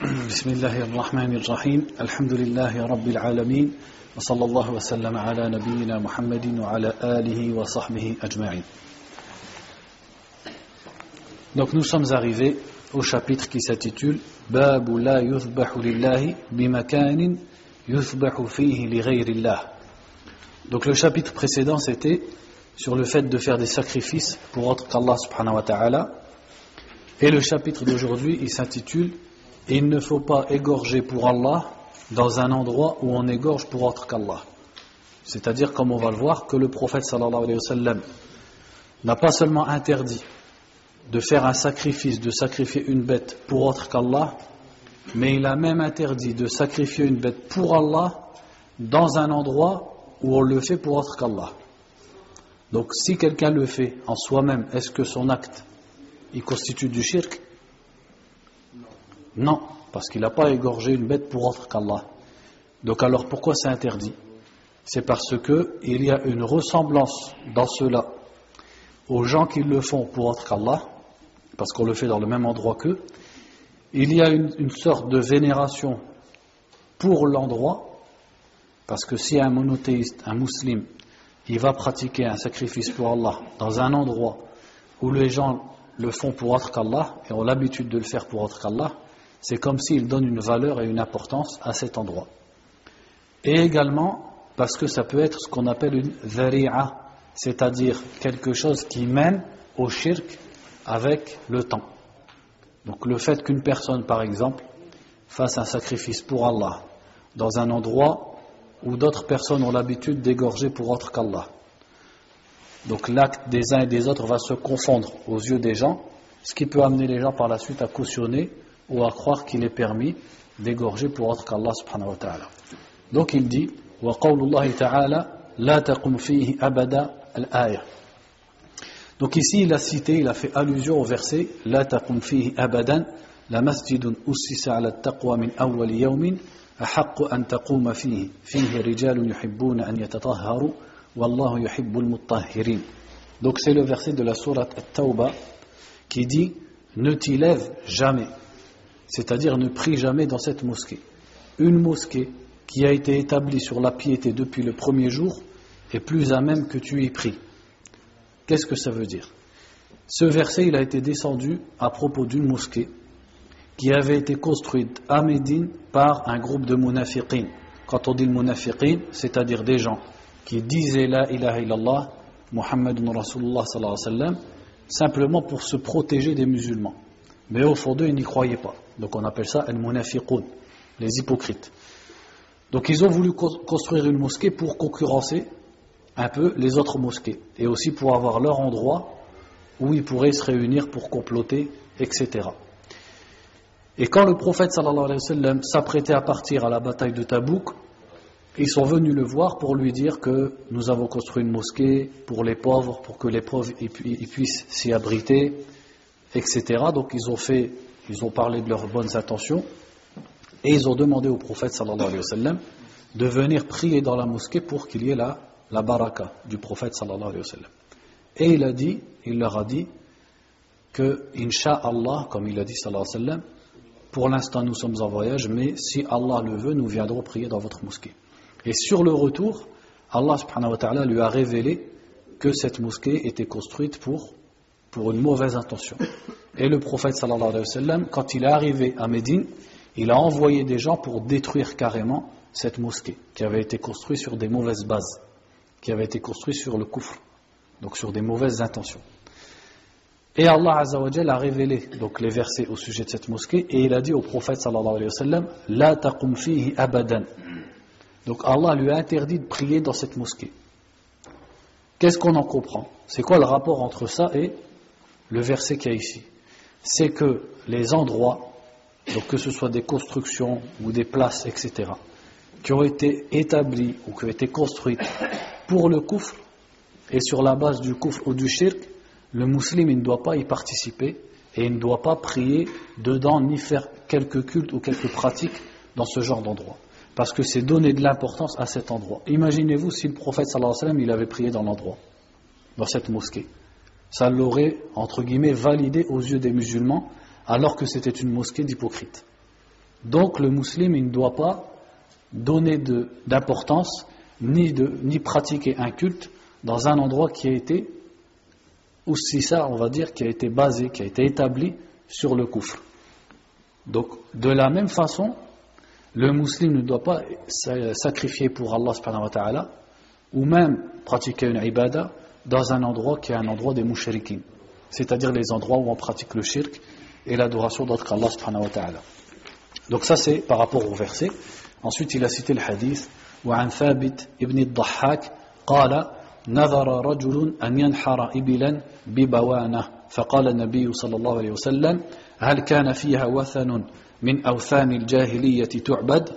بسم الله الرحمن الرحيم الحمد لله رب العالمين وصلى الله وسلم على نبينا محمد وعلى آله وصحبه أجمعين. Donc nous sommes arrivés au chapitre qui s'intitule باب لا يذبح لله بمكان يذبح فيه لغير الله. Donc le chapitre précédent c'était sur le fait de faire des sacrifices pour autre qu'Allah subhanahu wa ta'ala, et le chapitre d'aujourd'hui il s'intitule il ne faut pas égorger pour Allah dans un endroit où on égorge pour autre qu'Allah. C'est-à-dire, comme on va le voir, que le prophète sallallahu alayhi wa sallam n'a pas seulement interdit de faire un sacrifice, de sacrifier une bête pour autre qu'Allah, mais il a même interdit de sacrifier une bête pour Allah dans un endroit où on le fait pour autre qu'Allah. Donc si quelqu'un le fait en soi-même, est-ce que son acte il constitue du shirk? Non, parce qu'il n'a pas égorgé une bête pour autre qu'Allah. Donc alors pourquoi c'est interdit? C'est parce que il y a une ressemblance dans cela aux gens qui le font pour autre qu'Allah, parce qu'on le fait dans le même endroit qu'eux. Il y a une sorte de vénération pour l'endroit, parce que si un monothéiste, un musulman, il va pratiquer un sacrifice pour Allah dans un endroit où les gens le font pour autre qu'Allah et ont l'habitude de le faire pour autre qu'Allah, c'est comme s'il donne une valeur et une importance à cet endroit. Et également parce que ça peut être ce qu'on appelle une dhari'a, c'est-à-dire quelque chose qui mène au shirk avec le temps. Donc le fait qu'une personne, par exemple, fasse un sacrifice pour Allah dans un endroit où d'autres personnes ont l'habitude d'égorger pour autre qu'Allah. Donc l'acte des uns et des autres va se confondre aux yeux des gens, ce qui peut amener les gens par la suite à cautionner ou à croire qu'il est permis d'égorger pour autre qu'Allah subhanahu wa ta'ala. Donc il dit wa qawlullahi ta'ala la taqum fihi abada al-aya. Donc ici il a cité, il a fait allusion au verset la taqum fihi abadan la masjidun ussisa ala at-taqwa min awwal yawmin ahaqqu an taquma fihi rijalun yuhibbuna an yatatahharu wallahu yuhibbul mutahhirin. Donc c'est le verset de la sourate at-Tawbah qui dit ne t'y lève jamais. C'est-à-dire ne prie jamais dans cette mosquée. Une mosquée qui a été établie sur la piété depuis le premier jour est plus à même que tu y pries. Qu'est-ce que ça veut dire? Ce verset il a été descendu à propos d'une mosquée qui avait été construite à Médine par un groupe de munafiqin. Quand on dit munafiqin, c'est-à-dire des gens qui disaient la ilaha illallah Muhammadun Rasulullah sallallahu alayhi wa sallam simplement pour se protéger des musulmans. Mais au fond d'eux, ils n'y croyaient pas. Donc on appelle ça al-munafiqun, les hypocrites. Donc ils ont voulu construire une mosquée pour concurrencer un peu les autres mosquées et aussi pour avoir leur endroit où ils pourraient se réunir pour comploter, etc. Et quand le prophète sallallahu alayhi wa sallam s'apprêtait à partir à la bataille de Tabouk, ils sont venus le voir pour lui dire que nous avons construit une mosquée pour les pauvres, pour que les pauvres ils puissent s'y abriter, etc. Donc ils ont parlé de leurs bonnes intentions et ils ont demandé au prophète sallallahu alayhi wa sallam de venir prier dans la mosquée pour qu'il y ait la baraka du prophète sallallahu alayhi wa sallam. Et il leur a dit que Inch'Allah, comme il a dit sallallahu alayhi wa sallam, pour l'instant nous sommes en voyage, mais si Allah le veut, nous viendrons prier dans votre mosquée. Et sur le retour, Allah subhanahu wa ta'ala lui a révélé que cette mosquée était construite pour une mauvaise intention. Et le prophète sallallahu alayhi wa sallam, quand il est arrivé à Médine, il a envoyé des gens pour détruire carrément cette mosquée qui avait été construite sur des mauvaises bases, qui avait été construite sur le kufr, donc sur des mauvaises intentions. Et Allah azza wa jalla a révélé donc les versets au sujet de cette mosquée et il a dit au prophète sallallahu alayhi wa sallam la taqum fihi abadan. Donc Allah lui a interdit de prier dans cette mosquée. Qu'est-ce qu'on en comprend? C'est quoi le rapport entre ça et le verset qu'il y a ici? C'est que les endroits, donc que ce soit des constructions ou des places, etc., qui ont été établis ou qui ont été construites pour le kufr et sur la base du kufr ou du shirk, le musulman il ne doit pas y participer et il ne doit pas prier dedans ni faire quelques cultes ou quelques pratiques dans ce genre d'endroit. Parce que c'est donner de l'importance à cet endroit. Imaginez-vous si le prophète sallallahu alayhi wa sallam il avait prié dans l'endroit, dans cette mosquée. Ça l'aurait, entre guillemets, validé aux yeux des musulmans, alors que c'était une mosquée d'hypocrites. Donc le musulman il ne doit pas donner d'importance ni pratiquer un culte dans un endroit qui a été, ou si ça on va dire, qui a été basé, qui a été établi sur le kufr. Donc de la même façon, le musulman ne doit pas sacrifier pour Allah subhanahu wa ta'ala ou même pratiquer une ibada dans un endroit qui est un endroit des mushrikin, c'est-à-dire les endroits où on pratique le shirk et l'adoration d'autres qu'Allah subhanahu wa ta'ala. Donc ça c'est par rapport au verset. Ensuite il a cité le hadith وعن ثابت ابن الضحاك قال نذر رجل أن ينحر إبلا ببوانة فقال النبي صلى الله عليه وسلم هل كان فيها وثن من أوثان الجاهلية تعبد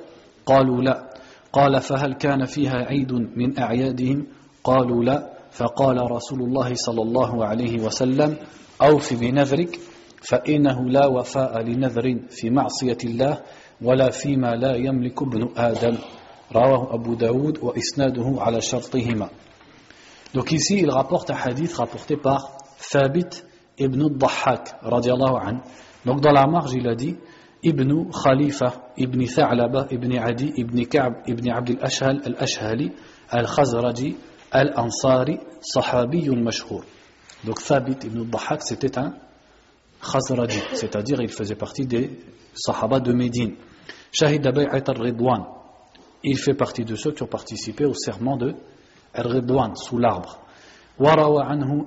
قالوا لا قال فهل كان فيها عيد من أعيادهم قالوا لا فقال رسول الله صلى الله عليه وسلم أوف بنذرك فإنه لا وفاء لنذر في معصية الله ولا فيما لا يملك ابن آدم رواه أبو داود وإسناده على شرطهما. Donc ici il rapporte un hadith rapporté par Thabit ibn al-Dhahhak radiallahu anhu. Donc dans la marge il a dit Ibn Khalifa ibn Tha'laba ibn Adi ibn Ka'b ibn Abd al-Ashhal al-Ashhali al-Khazraji al-Ansari sahabiyun mashhur. Donc Thabit ibn al-Dhahhak c'était un Khazraji, c'est-à-dire il faisait partie des Sahaba de Médine. Shahid Bay'at al-Ridwan, il fait partie de ceux qui ont participé au serment de al-Ridwan sous l'arbre. وروى عنه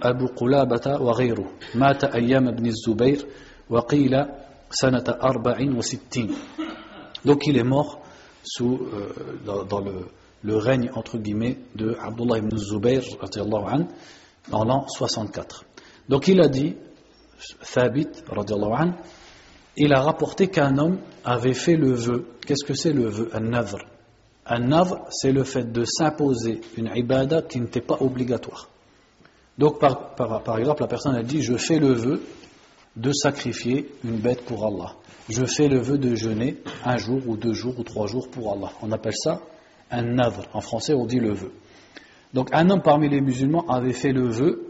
أبو قلابة وغيره مات أيام ابن الزبير وقيل سنة 64. Donc il est mort dans le règne entre guillemets de Abdullah ibn Zubayr radiallahu anhu dans l'an 64. Donc il a dit Thabit radiallahu anhu, il a rapporté qu'un homme avait fait le vœu. Qu'est-ce que c'est le vœu? Un-nadhr. Un-nadhr, c'est le fait de s'imposer une ibada qui n'était pas obligatoire. Donc par exemple, la personne a dit je fais le vœu de sacrifier une bête pour Allah. Je fais le vœu de jeûner un jour ou 2 jours ou 3 jours pour Allah. On appelle ça un-nadhr. En français, on dit le vœu. Donc un homme parmi les musulmans avait fait le vœu.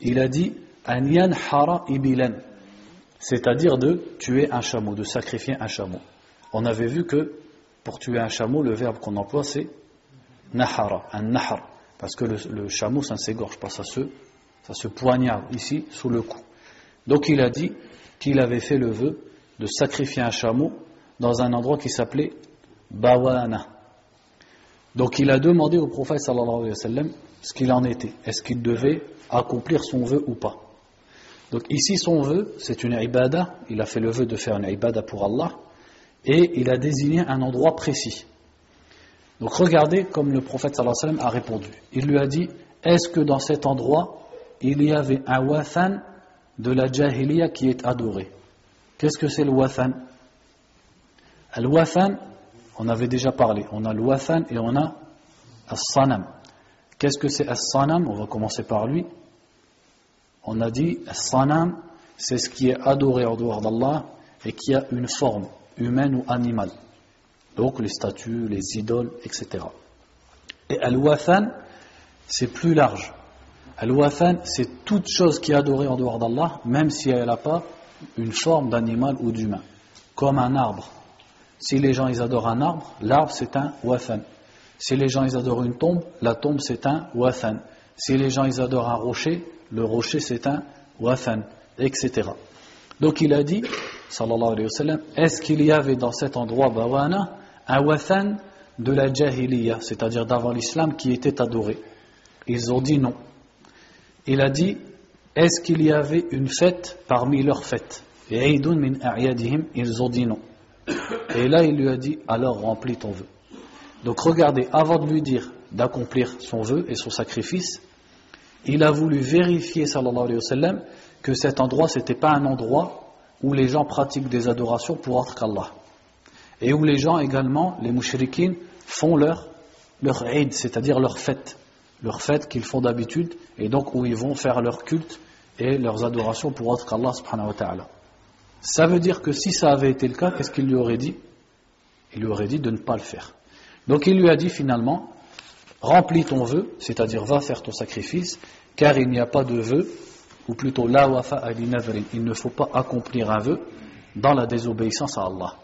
Il a dit an yanhara ibilan, c'est-à-dire de tuer un chameau, de sacrifier un chameau. On avait vu que pour tuer un chameau, le verbe qu'on emploie c'est nahara, un nahar, parce que le chameau ça ne s'égorge pas, ça se poignarde ici sous le cou. Donc il a dit qu'il avait fait le vœu de sacrifier un chameau dans un endroit qui s'appelait Bawana. Donc il a demandé au prophète sallallahu alayhi wa sallam ce qu'il en était, est-ce qu'il devait accomplir son vœu ou pas. Donc ici son vœu c'est une ibada, il a fait le vœu de faire une ibada pour Allah et il a désigné un endroit précis. Donc regardez comme le prophète sallallahu alayhi wa sallam a répondu. Il lui a dit est-ce que dans cet endroit il y avait un wathan de la jahiliya qui est adoré? Qu'est-ce que c'est le wathan? Le wathan, on avait déjà parlé, on a le wathan et on a as-sanam. Qu'est-ce que c'est as-sanam? On va commencer par lui. On a dit as-sanam, c'est ce qui est adoré en dehors d'Allah et qui a une forme humaine ou animale. Donc les statues, les idoles, etc. Et al-wathan, c'est plus large. Al-wathan, c'est toute chose qui est adorée en dehors d'Allah, même si elle n'a pas une forme d'animal ou d'humain. Comme un arbre. Si les gens ils adorent un arbre, l'arbre c'est un wathan. Si les gens ils adorent une tombe, la tombe c'est un wathan. Si les gens ils adorent un rocher, le rocher c'est un wathan, etc. Donc il a dit, sallallahu alayhi wa sallam, est-ce qu'il y avait dans cet endroit Bawana un wathan de la jahiliya, c'est-à-dire d'avant l'islam qui était adoré? Ils ont dit non. Il a dit est-ce qu'il y avait une fête parmi leurs fêtes? Et Eidun min a'yadihim, ils ont dit non. Et là il lui a dit alors remplis ton vœu. Donc regardez, avant de lui dire d'accomplir son vœu et son sacrifice, il a voulu vérifier sallallahu alayhi wa sallam que cet endroit c'était pas un endroit où les gens pratiquent des adorations pour autre qu'Allah et où les gens également, les mushrikines, font leur Eid, c'est-à-dire leur fête qu'ils font d'habitude et donc où ils vont faire leur culte et leurs adorations pour autre qu'Allah subhanahu wa ta'ala. Ça veut dire que si ça avait été le cas, qu'est-ce qu'il lui aurait dit? Il lui aurait dit de ne pas le faire. Donc il lui a dit finalement remplis ton vœu, c'est-à-dire va faire ton sacrifice, car il n'y a pas de vœu, ou plutôt la wafa ali nadrin, il ne faut pas accomplir un vœu dans la désobéissance à Allah.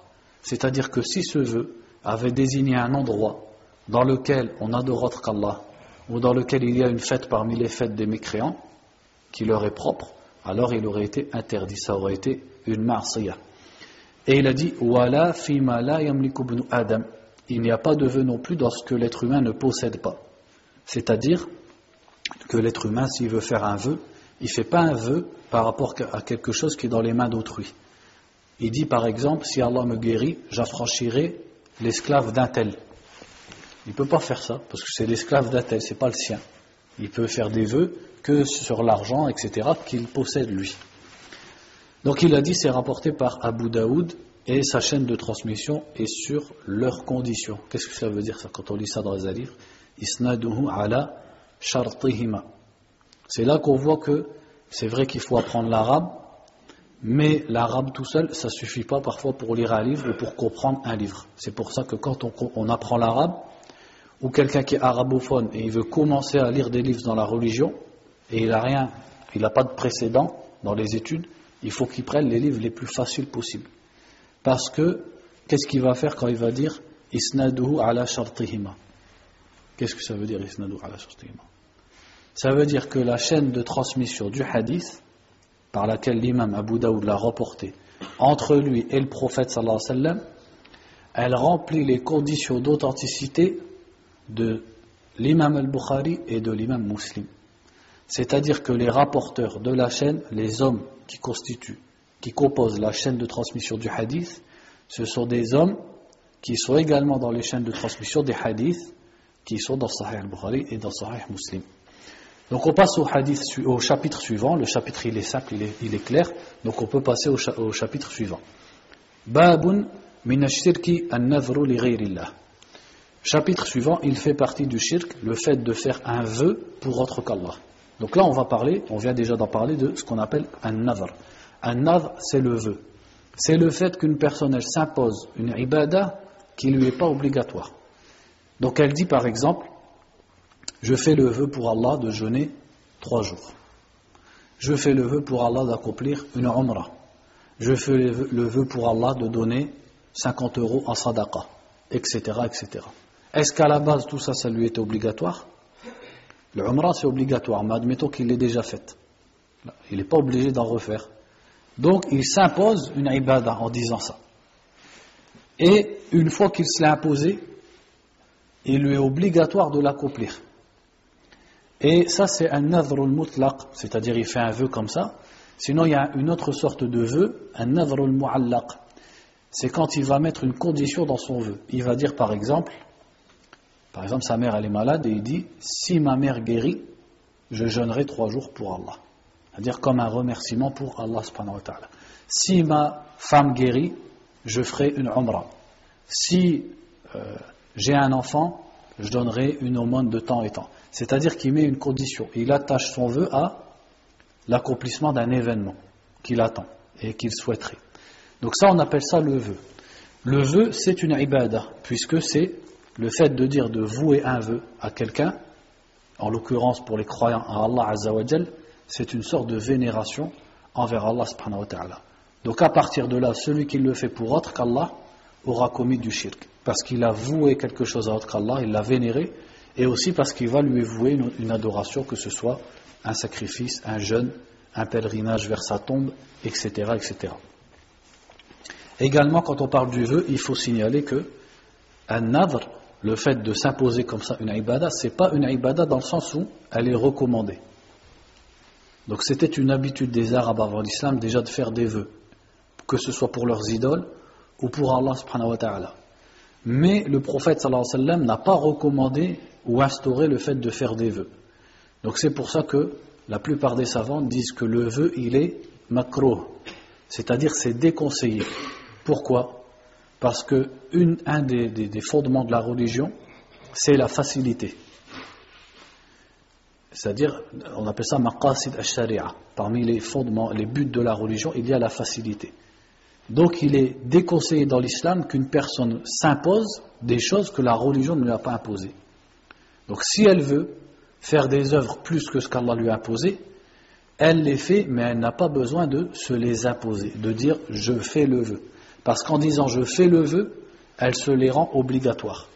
C'est-à-dire que si ce vœu avait désigné un endroit dans lequel on adore autre qu'Allah, ou dans lequel il y a une fête parmi les fêtes des mécréants, qui leur est propre, alors il aurait été interdit, ça aurait été une ma'siyah. Et il a dit wala fima la yamliku ibnu Adam, il n'y a pas de vœu non plus dans ce que l'être humain ne possède pas. C'est-à-dire que l'être humain, s'il veut faire un vœu, il ne fait pas un vœu par rapport à quelque chose qui est dans les mains d'autrui. Il dit par exemple, si Allah me guérit, j'affranchirai l'esclave d'un tel. Il ne peut pas faire ça, parce que c'est l'esclave d'un tel, ce n'est pas le sien. Il peut faire des vœux que sur l'argent, etc., qu'il possède lui. Donc il a dit, c'est rapporté par Abu Daoud, et sa chaîne de transmission est sur leurs conditions. Qu'est-ce que ça veut dire ça, quand on lit ça dans les livres? Isnaduhu ala shartihima. C'est là qu'on voit que c'est vrai qu'il faut apprendre l'arabe, mais l'arabe tout seul, ça ne suffit pas parfois pour lire un livre ou pour comprendre un livre. C'est pour ça que quand on apprend l'arabe, ou quelqu'un qui est arabophone et il veut commencer à lire des livres dans la religion, et il n'a pas de précédent dans les études, il faut qu'il prenne les livres les plus faciles possibles. Parce que, qu'est-ce qu'il va faire quand il va dire « Isnaduhu ala shartihima » ? Qu'est-ce que ça veut dire « Isnaduhu ala shartihima » ? Ça veut dire que la chaîne de transmission du hadith, par laquelle l'imam Abu Daoud l'a reporté, entre lui et le prophète sallallahu alayhi wa sallam, elle remplit les conditions d'authenticité de l'imam al-Bukhari et de l'imam Muslim. C'est-à-dire que les rapporteurs de la chaîne, les hommes qui composent la chaîne de transmission du hadith, ce sont des hommes qui sont également dans les chaînes de transmission des hadiths qui sont dans Sahih al-Bukhari et dans Sahih Muslim. Donc on passe au chapitre suivant. Le chapitre il est simple, il est clair, donc on peut passer au chapitre suivant. Babun min ash-shirki an-nadhru li ghayrillah. Chapitre suivant, il fait partie du shirk, le fait de faire un vœu pour autre qu'Allah. Donc là on vient déjà d'en parler de ce qu'on appelle un nadhr. Un nadhr, c'est le vœu. C'est le fait qu'une personne elle s'impose une ibada qui ne lui est pas obligatoire. Donc elle dit par exemple, je fais le vœu pour Allah de jeûner 3 jours. Je fais le vœu pour Allah d'accomplir une umrah. Je fais le vœu pour Allah de donner 50 € en sadaqa, etc., etc. Est-ce qu'à la base tout ça, ça lui était obligatoire? Le umrah c'est obligatoire, mais admettons qu'il l'ait déjà fait. Il n'est pas obligé d'en refaire. Donc il s'impose une ibada en disant ça. Et une fois qu'il se l'a imposé, il lui est obligatoire de l'accomplir. Et ça c'est un nadhr al-mutlaq, c'est-à-dire il fait un vœu comme ça. Sinon il y a une autre sorte de vœu, un nadhr al-mu'allaq. C'est quand il va mettre une condition dans son vœu. Il va dire par exemple sa mère elle est malade et il dit si ma mère guérit, je jeûnerai 3 jours pour Allah. C'est-à-dire comme un remerciement pour Allah subhanahu wa ta'ala. Si ma femme guérit, je ferai une umrah. Si j'ai un enfant, je donnerai une aumône de temps et temps. C'est-à-dire qu'il met une condition. Il attache son vœu à l'accomplissement d'un événement qu'il attend et qu'il souhaiterait. Donc ça, on appelle ça le vœu. Le vœu, c'est une ibada, puisque c'est le fait de dire, de vouer un vœu à quelqu'un, en l'occurrence pour les croyants à Allah Azza wa Jal, c'est une sorte de vénération envers Allah subhanahu wa ta'ala. Donc à partir de là, celui qui le fait pour autre qu'Allah aura commis du shirk, parce qu'il a voué quelque chose à autre qu'Allah, il l'a vénéré, et aussi parce qu'il va lui vouer une adoration, que ce soit un sacrifice, un jeûne, un pèlerinage vers sa tombe, etc., etc. Également, quand on parle du vœu, il faut signaler que un nadr, le fait de s'imposer comme ça une ibada, c'est pas une ibada dans le sens où elle est recommandée. Donc c'était une habitude des Arabes avant l'islam déjà de faire des vœux, que ce soit pour leurs idoles ou pour Allah subhanahu wa ta'ala. Mais le prophète sallallahu alayhi wa sallam n'a pas recommandé ou instauré le fait de faire des vœux. Donc c'est pour ça que la plupart des savants disent que le vœu il est makruh, c'est-à-dire c'est déconseillé. Pourquoi? Parce que un des fondements de la religion, c'est la facilité. C'est-à-dire, on appelle ça maqasid al-sharia. Parmi les fondements, les buts de la religion, il y a la facilité. Donc il est déconseillé dans l'islam qu'une personne s'impose des choses que la religion ne lui a pas imposées. Donc si elle veut faire des œuvres plus que ce qu'Allah lui a imposé, elle les fait, mais elle n'a pas besoin de se les imposer, de dire je fais le vœu. Parce qu'en disant je fais le vœu, elle se les rend obligatoires.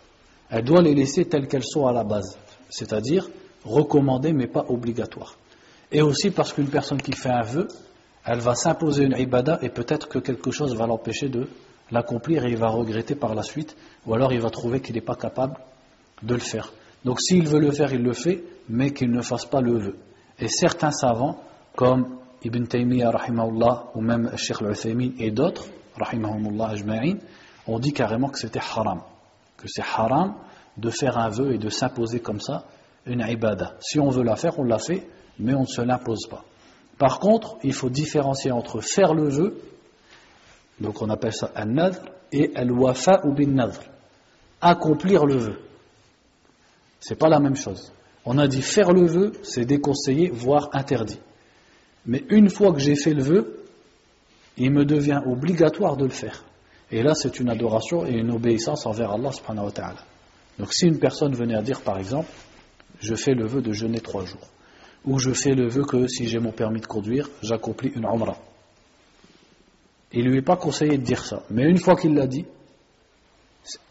Elle doit les laisser telles qu'elles sont à la base, c'est-à-dire recommandées mais pas obligatoires. Et aussi parce qu'une personne qui fait un vœu, elle va s'imposer une ibada et peut-être que quelque chose va l'empêcher de l'accomplir et il va regretter par la suite, ou alors il va trouver qu'il n'est pas capable de le faire. Donc s'il veut le faire, il le fait, mais qu'il ne fasse pas le vœu. Et certains savants, comme Ibn Taymiyyah rahimahullah, ou même Cheikh al-Uthaymin et d'autres, rahimahumullah ajma'in, ont dit carrément que c'était haram. Que c'est haram de faire un vœu et de s'imposer comme ça une ibada. Si on veut la faire, on la fait, mais on ne se l'impose pas. Par contre, il faut différencier entre faire le vœu, donc on appelle ça an-nadhr, et al-wafa'u bin-nadhr, accomplir le vœu. C'est pas la même chose. On a dit faire le vœu, c'est déconseillé, voire interdit. Mais une fois que j'ai fait le vœu, il me devient obligatoire de le faire. Et là, c'est une adoration et une obéissance envers Allah subhanahu wa ta'ala. Donc si une personne venait à dire, par exemple, je fais le vœu de jeûner 3 jours, ou je fais le vœu que si j'ai mon permis de conduire, j'accomplis une umrah. Il ne lui est pas conseillé de dire ça. Mais une fois qu'il l'a dit,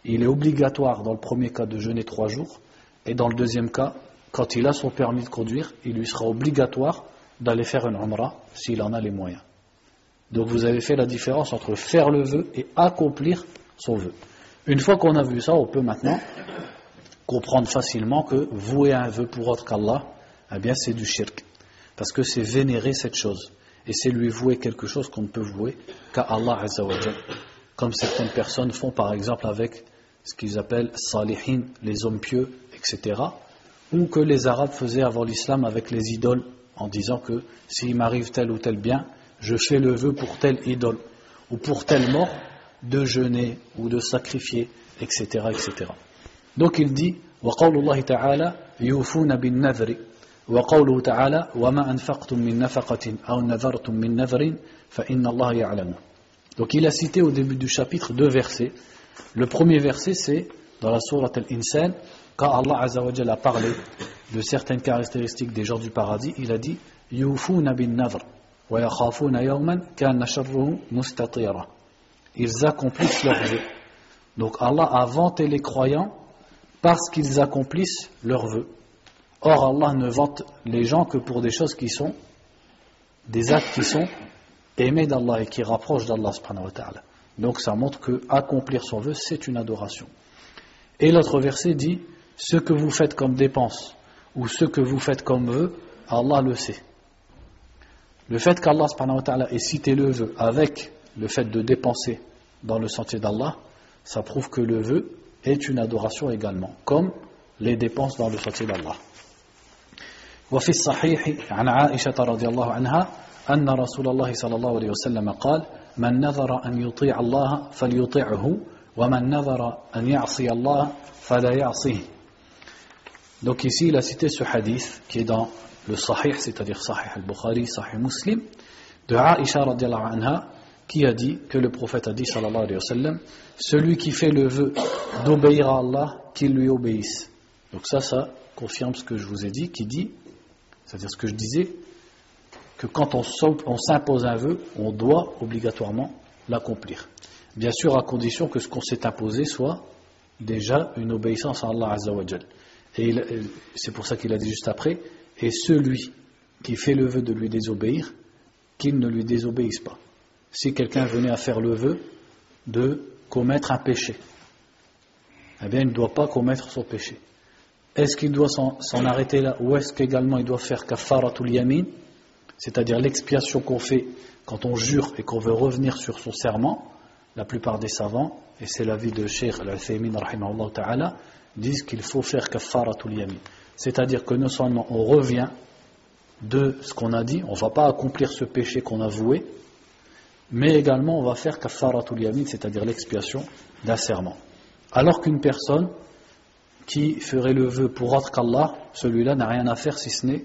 il est obligatoire dans le premier cas de jeûner 3 jours, et dans le deuxième cas, quand il a son permis de conduire, il lui sera obligatoire d'aller faire une umrah s'il en a les moyens. Donc vous avez fait la différence entre faire le vœu et accomplir son vœu. Une fois qu'on a vu ça, on peut maintenant comprendre facilement que vouer un vœu pour autre qu'Allah, eh bien c'est du shirk. Parce que c'est vénérer cette chose. Et c'est lui vouer quelque chose qu'on ne peut vouer qu'à Allah Azza wa Jal. Comme certaines personnes font par exemple avec ce qu'ils appellent salihin, les hommes pieux, etc. Ou que les Arabes faisaient avant l'islam avec les idoles, en disant que s'il m'arrive tel ou tel bien, je fais le vœu pour telle idole, ou pour telle mort, de jeûner, ou de sacrifier, etc. etc. Donc il dit, وَقَوْلُ اللَّهِ تَعَالَى يُوفُونَ بِالنَّذْرِ وَقَوْلُهُ تَعَالَى وَمَا أَنْفَقْتُم مِّن نَفَقَةٍ أَوْ نَذَرْتُم مِّن نَذْرٍ فَإِنَّ اللَّهَ يَعْلَمُ. Donc il a cité au début du chapitre 2 versets. Le premier verset, c'est dans la sourate Al-Insan, quand Allah Azza wa Jalla a parlé de certaines caractéristiques des gens du paradis, il a dit يُوفُونَ بِالنَّذْرِ وَيَخَافُونَ يَوْمًا كَانَ شَرُّهُ مُسْتَطِيرًا. Ils accomplissent leurs vœux. Donc Allah a vanté les croyants parce qu'ils accomplissent leurs vœux. Or Allah ne vante les gens que pour des choses qui sont des actes qui sont aimés d'Allah et qui rapprochent d'Allah subhanahu wa ta'ala. Donc ça montre que accomplir son vœu c'est une adoration. Et l'autre verset dit ce que vous faites comme dépense ou ce que vous faites comme vœu, Allah le sait. Le fait qu'Allah subhanahu wa ta'ala ait cité le vœu avec le fait de dépenser dans le sentier d'Allah, ça prouve que le vœu est une adoration également, comme les dépenses dans le sentier d'Allah. وفي الصحيح عن عائشة رضي الله عنها أن رسول الله صلى الله عليه وسلم قال من نذر أن يطيع الله فليطيعه ومن نذر أن يعصي الله فلا يعصيه. Donc ici il a cité ce hadith qui est dans le Sahih, c'est-à-dire Sahih al-Bukhari, Sahih Muslim, de Aïcha radiyallahu anha, qui a dit que le prophète a dit sallallahu alayhi wa sallam, celui qui fait le vœu d'obéir à Allah, qu'il lui obéisse. Donc ça confirme ce que je vous ai dit, qui dit, c'est-à-dire ce que je disais, que quand on s'impose un vœu, on doit obligatoirement l'accomplir. Bien sûr, à condition que ce qu'on s'est imposé soit déjà une obéissance à Allah Azza wa Jal. Et c'est pour ça qu'il a dit juste après, et celui qui fait le vœu de lui désobéir, qu'il ne lui désobéisse pas. Si quelqu'un venait à faire le vœu de commettre un péché, eh bien il ne doit pas commettre son péché. Est-ce qu'il doit s'en arrêter là, ou est-ce qu'également il doit faire kafaratul yamin, c'est-à-dire l'expiation qu'on fait quand on jure et qu'on veut revenir sur son serment? La plupart des savants, et c'est l'avis de Cheikh al-Uthaymin rahimahullah ta'ala, disent qu'il faut faire kafaratul yamin, c'est-à-dire que non seulement on revient de ce qu'on a dit, on ne va pas accomplir ce péché qu'on a voué, mais également on va faire kafaratul yamin, c'est-à-dire l'expiation d'un serment. Alors qu'une personne qui ferait le vœu pour autre qu'Allah, celui-là n'a rien à faire si ce n'est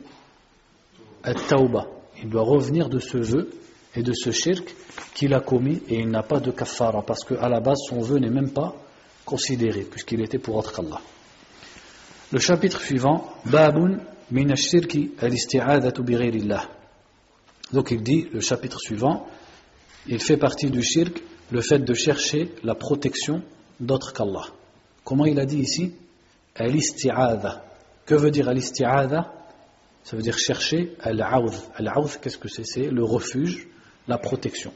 at-tawbah. Il doit revenir de ce vœu et de ce shirk qu'il a commis et il n'a pas de kafara parce qu'à la base son vœu n'est même pas considéré puisqu'il était pour autre qu'Allah. Le chapitre suivant, Babun min ash-shirki al-isti'adatu bi ghayrillah. Donc il dit, le chapitre suivant, il fait partie du shirk, le fait de chercher la protection d'autre qu'Allah. Comment il a dit ici? Al-isti'adha. Que veut dire al-isti'adha? Ça veut dire chercher al-awd. Al-awd, qu'est-ce que c'est? C'est le refuge, la protection.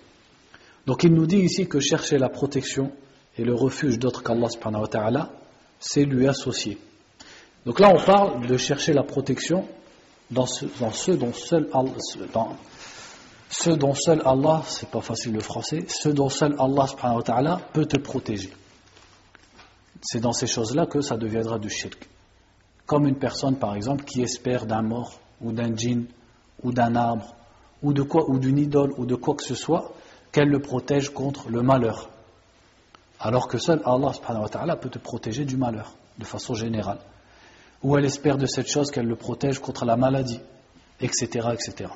Donc il nous dit ici que chercher la protection et le refuge d'autre qu'Allah subhanahu wa ta'ala, c'est lui associer. Donc là on parle de chercher la protection dans ceux dont seul Allah, c'est pas facile le français, ceux dont seul Allah subhanahu wa ta'ala peut te protéger. C'est dans ces choses-là que ça deviendra du shirk. Comme une personne par exemple qui espère d'un mort ou d'un djinn ou d'un arbre ou de quoi, ou d'une idole ou de quoi que ce soit, qu'elle le protège contre le malheur. Alors que seul Allah subhanahu wa ta'ala peut te protéger du malheur, de façon générale. Ou elle espère de cette chose qu'elle le protège contre la maladie, etc., etc.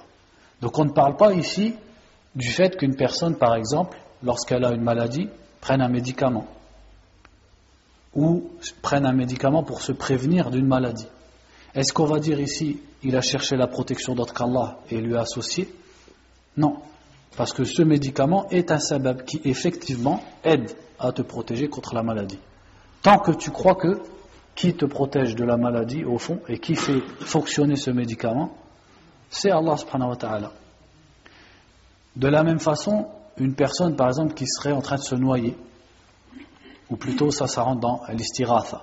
Donc on ne parle pas ici du fait qu'une personne, par exemple, lorsqu'elle a une maladie, prenne un médicament. Ou prenne un médicament pour se prévenir d'une maladie. Est-ce qu'on va dire ici, il a cherché la protection d'autre qu'Allah et lui a associé? Non. Parce que ce médicament est un sabab qui effectivement aide à te protéger contre la maladie. Tant que tu crois que qui te protège de la maladie au fond et qui fait fonctionner ce médicament, c'est Allah subhanahu wa ta'ala. De la même façon, une personne par exemple qui serait en train de se noyer, ou plutôt ça rentre dans l'istiratha,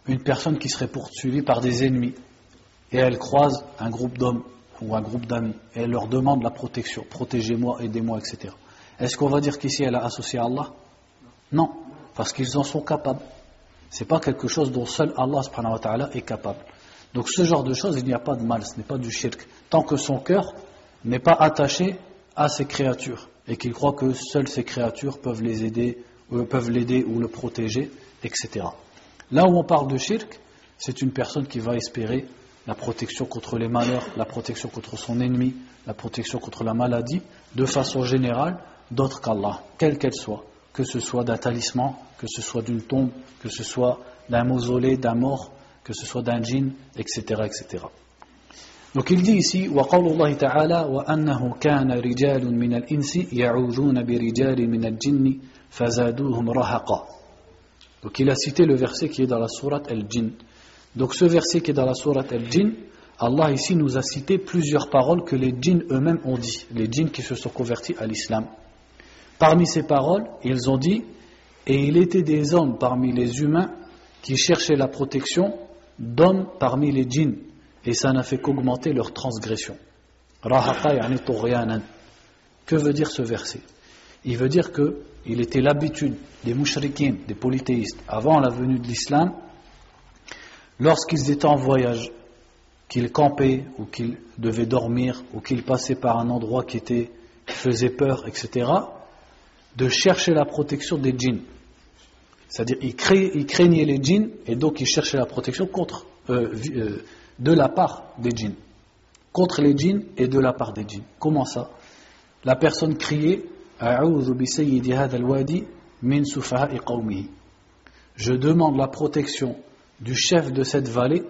une personne qui serait poursuivie par des ennemis et elle croise un groupe d'hommes ou un groupe d'amis et elle leur demande la protection, protégez-moi, aidez-moi, etc. Est-ce qu'on va dire qu'ici elle a associé à Allah? Non, parce qu'ils en sont capables. C'est pas quelque chose dont seul Allah subhanahu wa ta'ala est capable. Donc ce genre de choses, il n'y a pas de mal, ce n'est pas du shirk, tant que son cœur n'est pas attaché à ces créatures et qu'il croit que seules ces créatures peuvent les aider, peuvent l'aider ou le protéger, etc. Là où on parle de shirk, c'est une personne qui va espérer la protection contre les malheurs, la protection contre son ennemi, la protection contre la maladie, de façon générale, d'autre qu'Allah, quelle qu'elle soit, que ce soit d'un talisman, que ce soit d'une tombe, que ce soit d'un mausolée, d'un mort, que ce soit d'un djinn, etc., etc. Donc il dit ici, وَقَوْلُ اللَّهِ تَعَالَى وَأَنَّهُ كَانَ رِجَالٌ مِنَ الْإِنسِ يَعُوذُونَ بِرِجَالٍ مِنَ الْجِنِّ فَزَادُوهُمْ رَهَقًا. Donc il a cité le verset qui est dans la sourate Al-Jinn. Donc ce verset qui est dans la sourate Al-Jinn, Allah ici nous a cité plusieurs paroles que les djinns eux-mêmes ont dit, les djinns qui se sont convertis à l'islam. Parmi ces paroles, ils ont dit, et il était des hommes parmi les humains qui cherchaient la protection d'hommes parmi les djinns, et ça n'a fait qu'augmenter leur transgression. Rahaqa yani tughyanan. Que veut dire ce verset? Il veut dire que il était l'habitude des mushrikines, des polythéistes, avant la venue de l'islam, lorsqu'ils étaient en voyage, qu'ils campaient ou qu'ils devaient dormir ou qu'ils passaient par un endroit qui faisait peur, etc., de chercher la protection des djinns. C'est-à-dire ils craignaient les djinns et donc ils cherchaient la protection de la part des djinns. Contre les djinns et de la part des djinns. Comment ça? La personne criait A'udhu bi sayyidi hadha al-wadi min sufaha'i qawmihi. Je demande la protection du chef de cette vallée,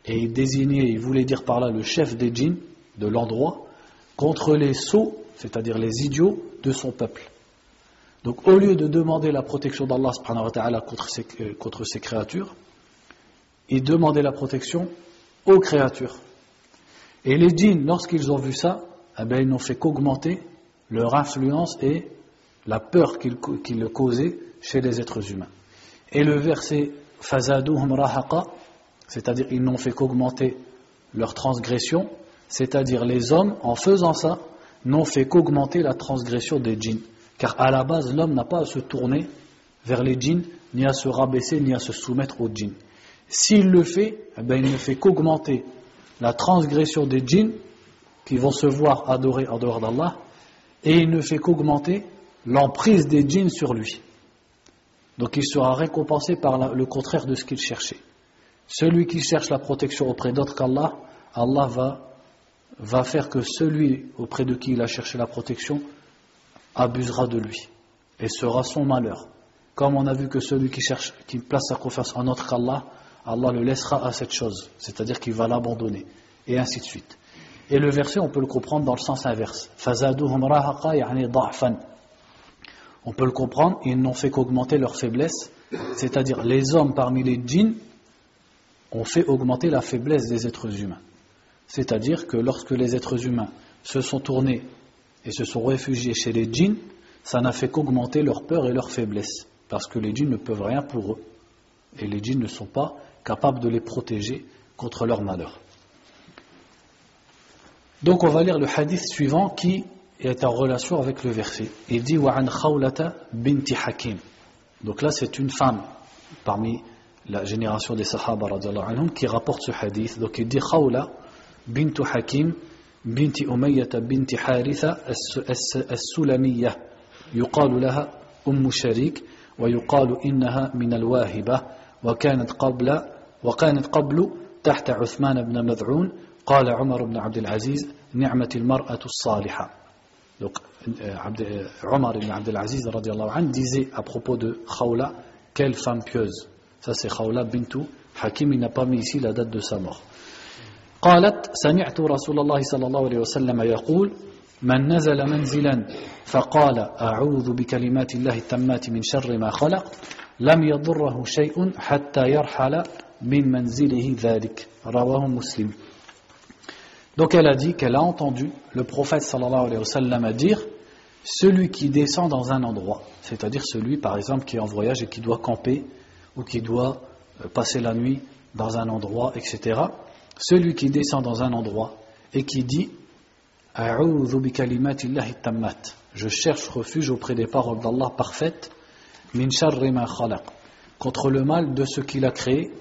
et il voulait dire par là le chef des djinns de l'endroit, contre les sots, c'est-à-dire les idiots de son peuple. Donc au lieu de demander la protection d'Allah subhanahu wa ta'ala contre ces créatures, il demandait la protection aux créatures. Et les djinns, lorsqu'ils ont vu ça, ils n'ont fait qu'augmenter leur influence et la peur qu'ils causaient chez les êtres humains. Et le verset Fazaduhum rahaqa, c'est-à-dire ils n'ont fait qu'augmenter leur transgression, c'est-à-dire les hommes, en faisant ça, n'ont fait qu'augmenter la transgression des djinns. Car à la base, l'homme n'a pas à se tourner vers les djinns, ni à se rabaisser, ni à se soumettre aux djinns. S'il le fait, il ne fait qu'augmenter la transgression des djinns, qui vont se voir adorer en dehors d'Allah, et il ne fait qu'augmenter l'emprise des djinns sur lui. Donc il sera récompensé par le contraire de ce qu'il cherchait. Celui qui cherche la protection auprès d'autre qu'Allah, Allah va faire que celui auprès de qui il a cherché la protection abusera de lui et sera son malheur. Comme on a vu que celui qui place sa confiance en autre qu'Allah, Allah le laissera à cette chose, c'est-à-dire qu'il va l'abandonner, et ainsi de suite. Et le verset, on peut le comprendre dans le sens inverse. فَزَادُوهُمْ رَهَقًا يعني ضَعْفًا. On peut le comprendre, ils n'ont fait qu'augmenter leur faiblesse, c'est-à-dire les hommes parmi les djinns ont fait augmenter la faiblesse des êtres humains. C'est-à-dire que lorsque les êtres humains se sont tournés et se sont réfugiés chez les djinns, ça n'a fait qu'augmenter leur peur et leur faiblesse, parce que les djinns ne peuvent rien pour eux, et les djinns ne sont pas capables de les protéger contre leur malheur. Donc on va lire le hadith suivant qui est en relation avec le verset. Il dit وَعَنْ خَوْلَةَ بِنْتِ حَكِيمٍ. Donc là c'est une femme parmi la génération des Sahaba radiyallahu anhum qui rapporte ce hadith. Donc il dit Khawla bint Hakim bint Umayyah bint Haritha as-Sulamiyah يقال لها أم شريك ويقال إنها من الواهبة وكانت قبل تحت عثمان بن مذعون قال عمر بن عبد العزيز نعمة المرأة الصالحة. Donc Omar ibn Abd al-Aziz radiyallahu anhu disait à propos de Khawla, quelle femme pieuse. Ça c'est Khawla bintu Hakim, il n'a pas mis ici la date de sa mort. قالت سمعت رسول الله صلى الله عليه وسلم يقول من نزل منزلا فقال أعوذ بكلمات الله التامات من شر ما خلق لم يضره شيء حتى يرحل من منزله ذلك رواه مسلم. Donc elle a dit qu'elle a entendu le prophète sallallahu alayhi wa sallam dire celui qui descend dans un endroit, c'est-à-dire celui par exemple qui est en voyage et qui doit camper ou qui doit passer la nuit dans un endroit, etc. Celui qui descend dans un endroit et qui dit A'udhu bi kalimatillahi tammat, je cherche refuge auprès des paroles d'Allah parfaites, min sharri ma khalaq, contre le mal de ce qu'il a créé,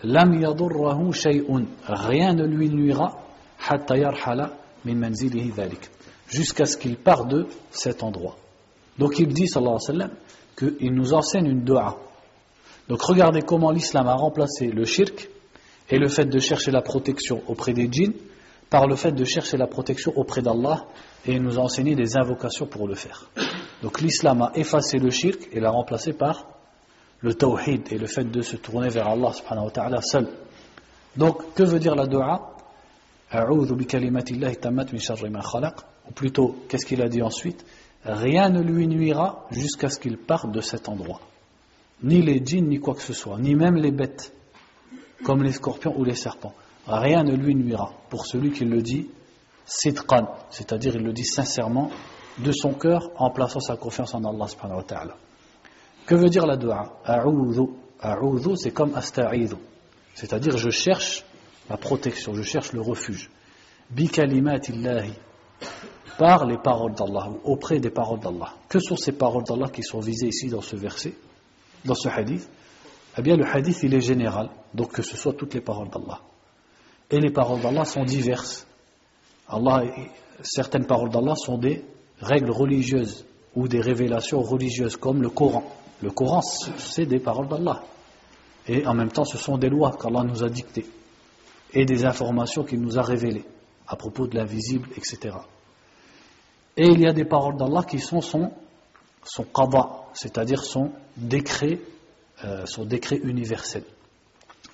lam yadurrahu shay'un, rien ne lui nuira, hatta yarhala min manzilihi dhalik, jusqu'à ce qu'il parte de cet endroit. Donc il dit sallallahu alayhi wa sallam qu'il nous enseigne une dua. Donc regardez comment l'islam a remplacé le shirk et le fait de chercher la protection auprès des djinns par le fait de chercher la protection auprès d'Allah, et il nous a enseigné des invocations pour le faire. Donc l'islam a effacé le shirk et l'a remplacé par le tawhid et le fait de se tourner vers Allah subhanahu wa ta'ala seul. Donc que veut dire la dua? A'udhu bi kalimatillahi tammat min sharri ma khalaq, ou plutôt qu'est-ce qu'il a dit ensuite? Rien ne lui nuira jusqu'à ce qu'il parte de cet endroit. Ni les djinns ni quoi que ce soit, ni même les bêtes comme les scorpions ou les serpents. Rien ne lui nuira pour celui qui le dit sidqan, c'est-à-dire il le dit sincèrement de son cœur en plaçant sa confiance en Allah subhanahu wa ta'ala. Que veut dire la dua? A'udhu. A'udhu, c'est comme asta'idhu, c'est-à-dire je cherche la protection, je cherche le refuge. Bi kalimatillahi, par les paroles d'Allah, ou auprès des paroles d'Allah. Que sont ces paroles d'Allah qui sont visées ici dans ce verset, dans ce hadith? Eh bien le hadith il est général, donc que ce soit toutes les paroles d'Allah. Et les paroles d'Allah sont diverses. Certaines paroles d'Allah sont des règles religieuses ou des révélations religieuses comme le Coran. Le Coran c'est des paroles d'Allah. Et en même temps ce sont des lois qu'Allah nous a dictées et des informations qu'il nous a révélées à propos de l'invisible, etc. Et il y a des paroles d'Allah qui sont son qada, c'est-à-dire son décret universel.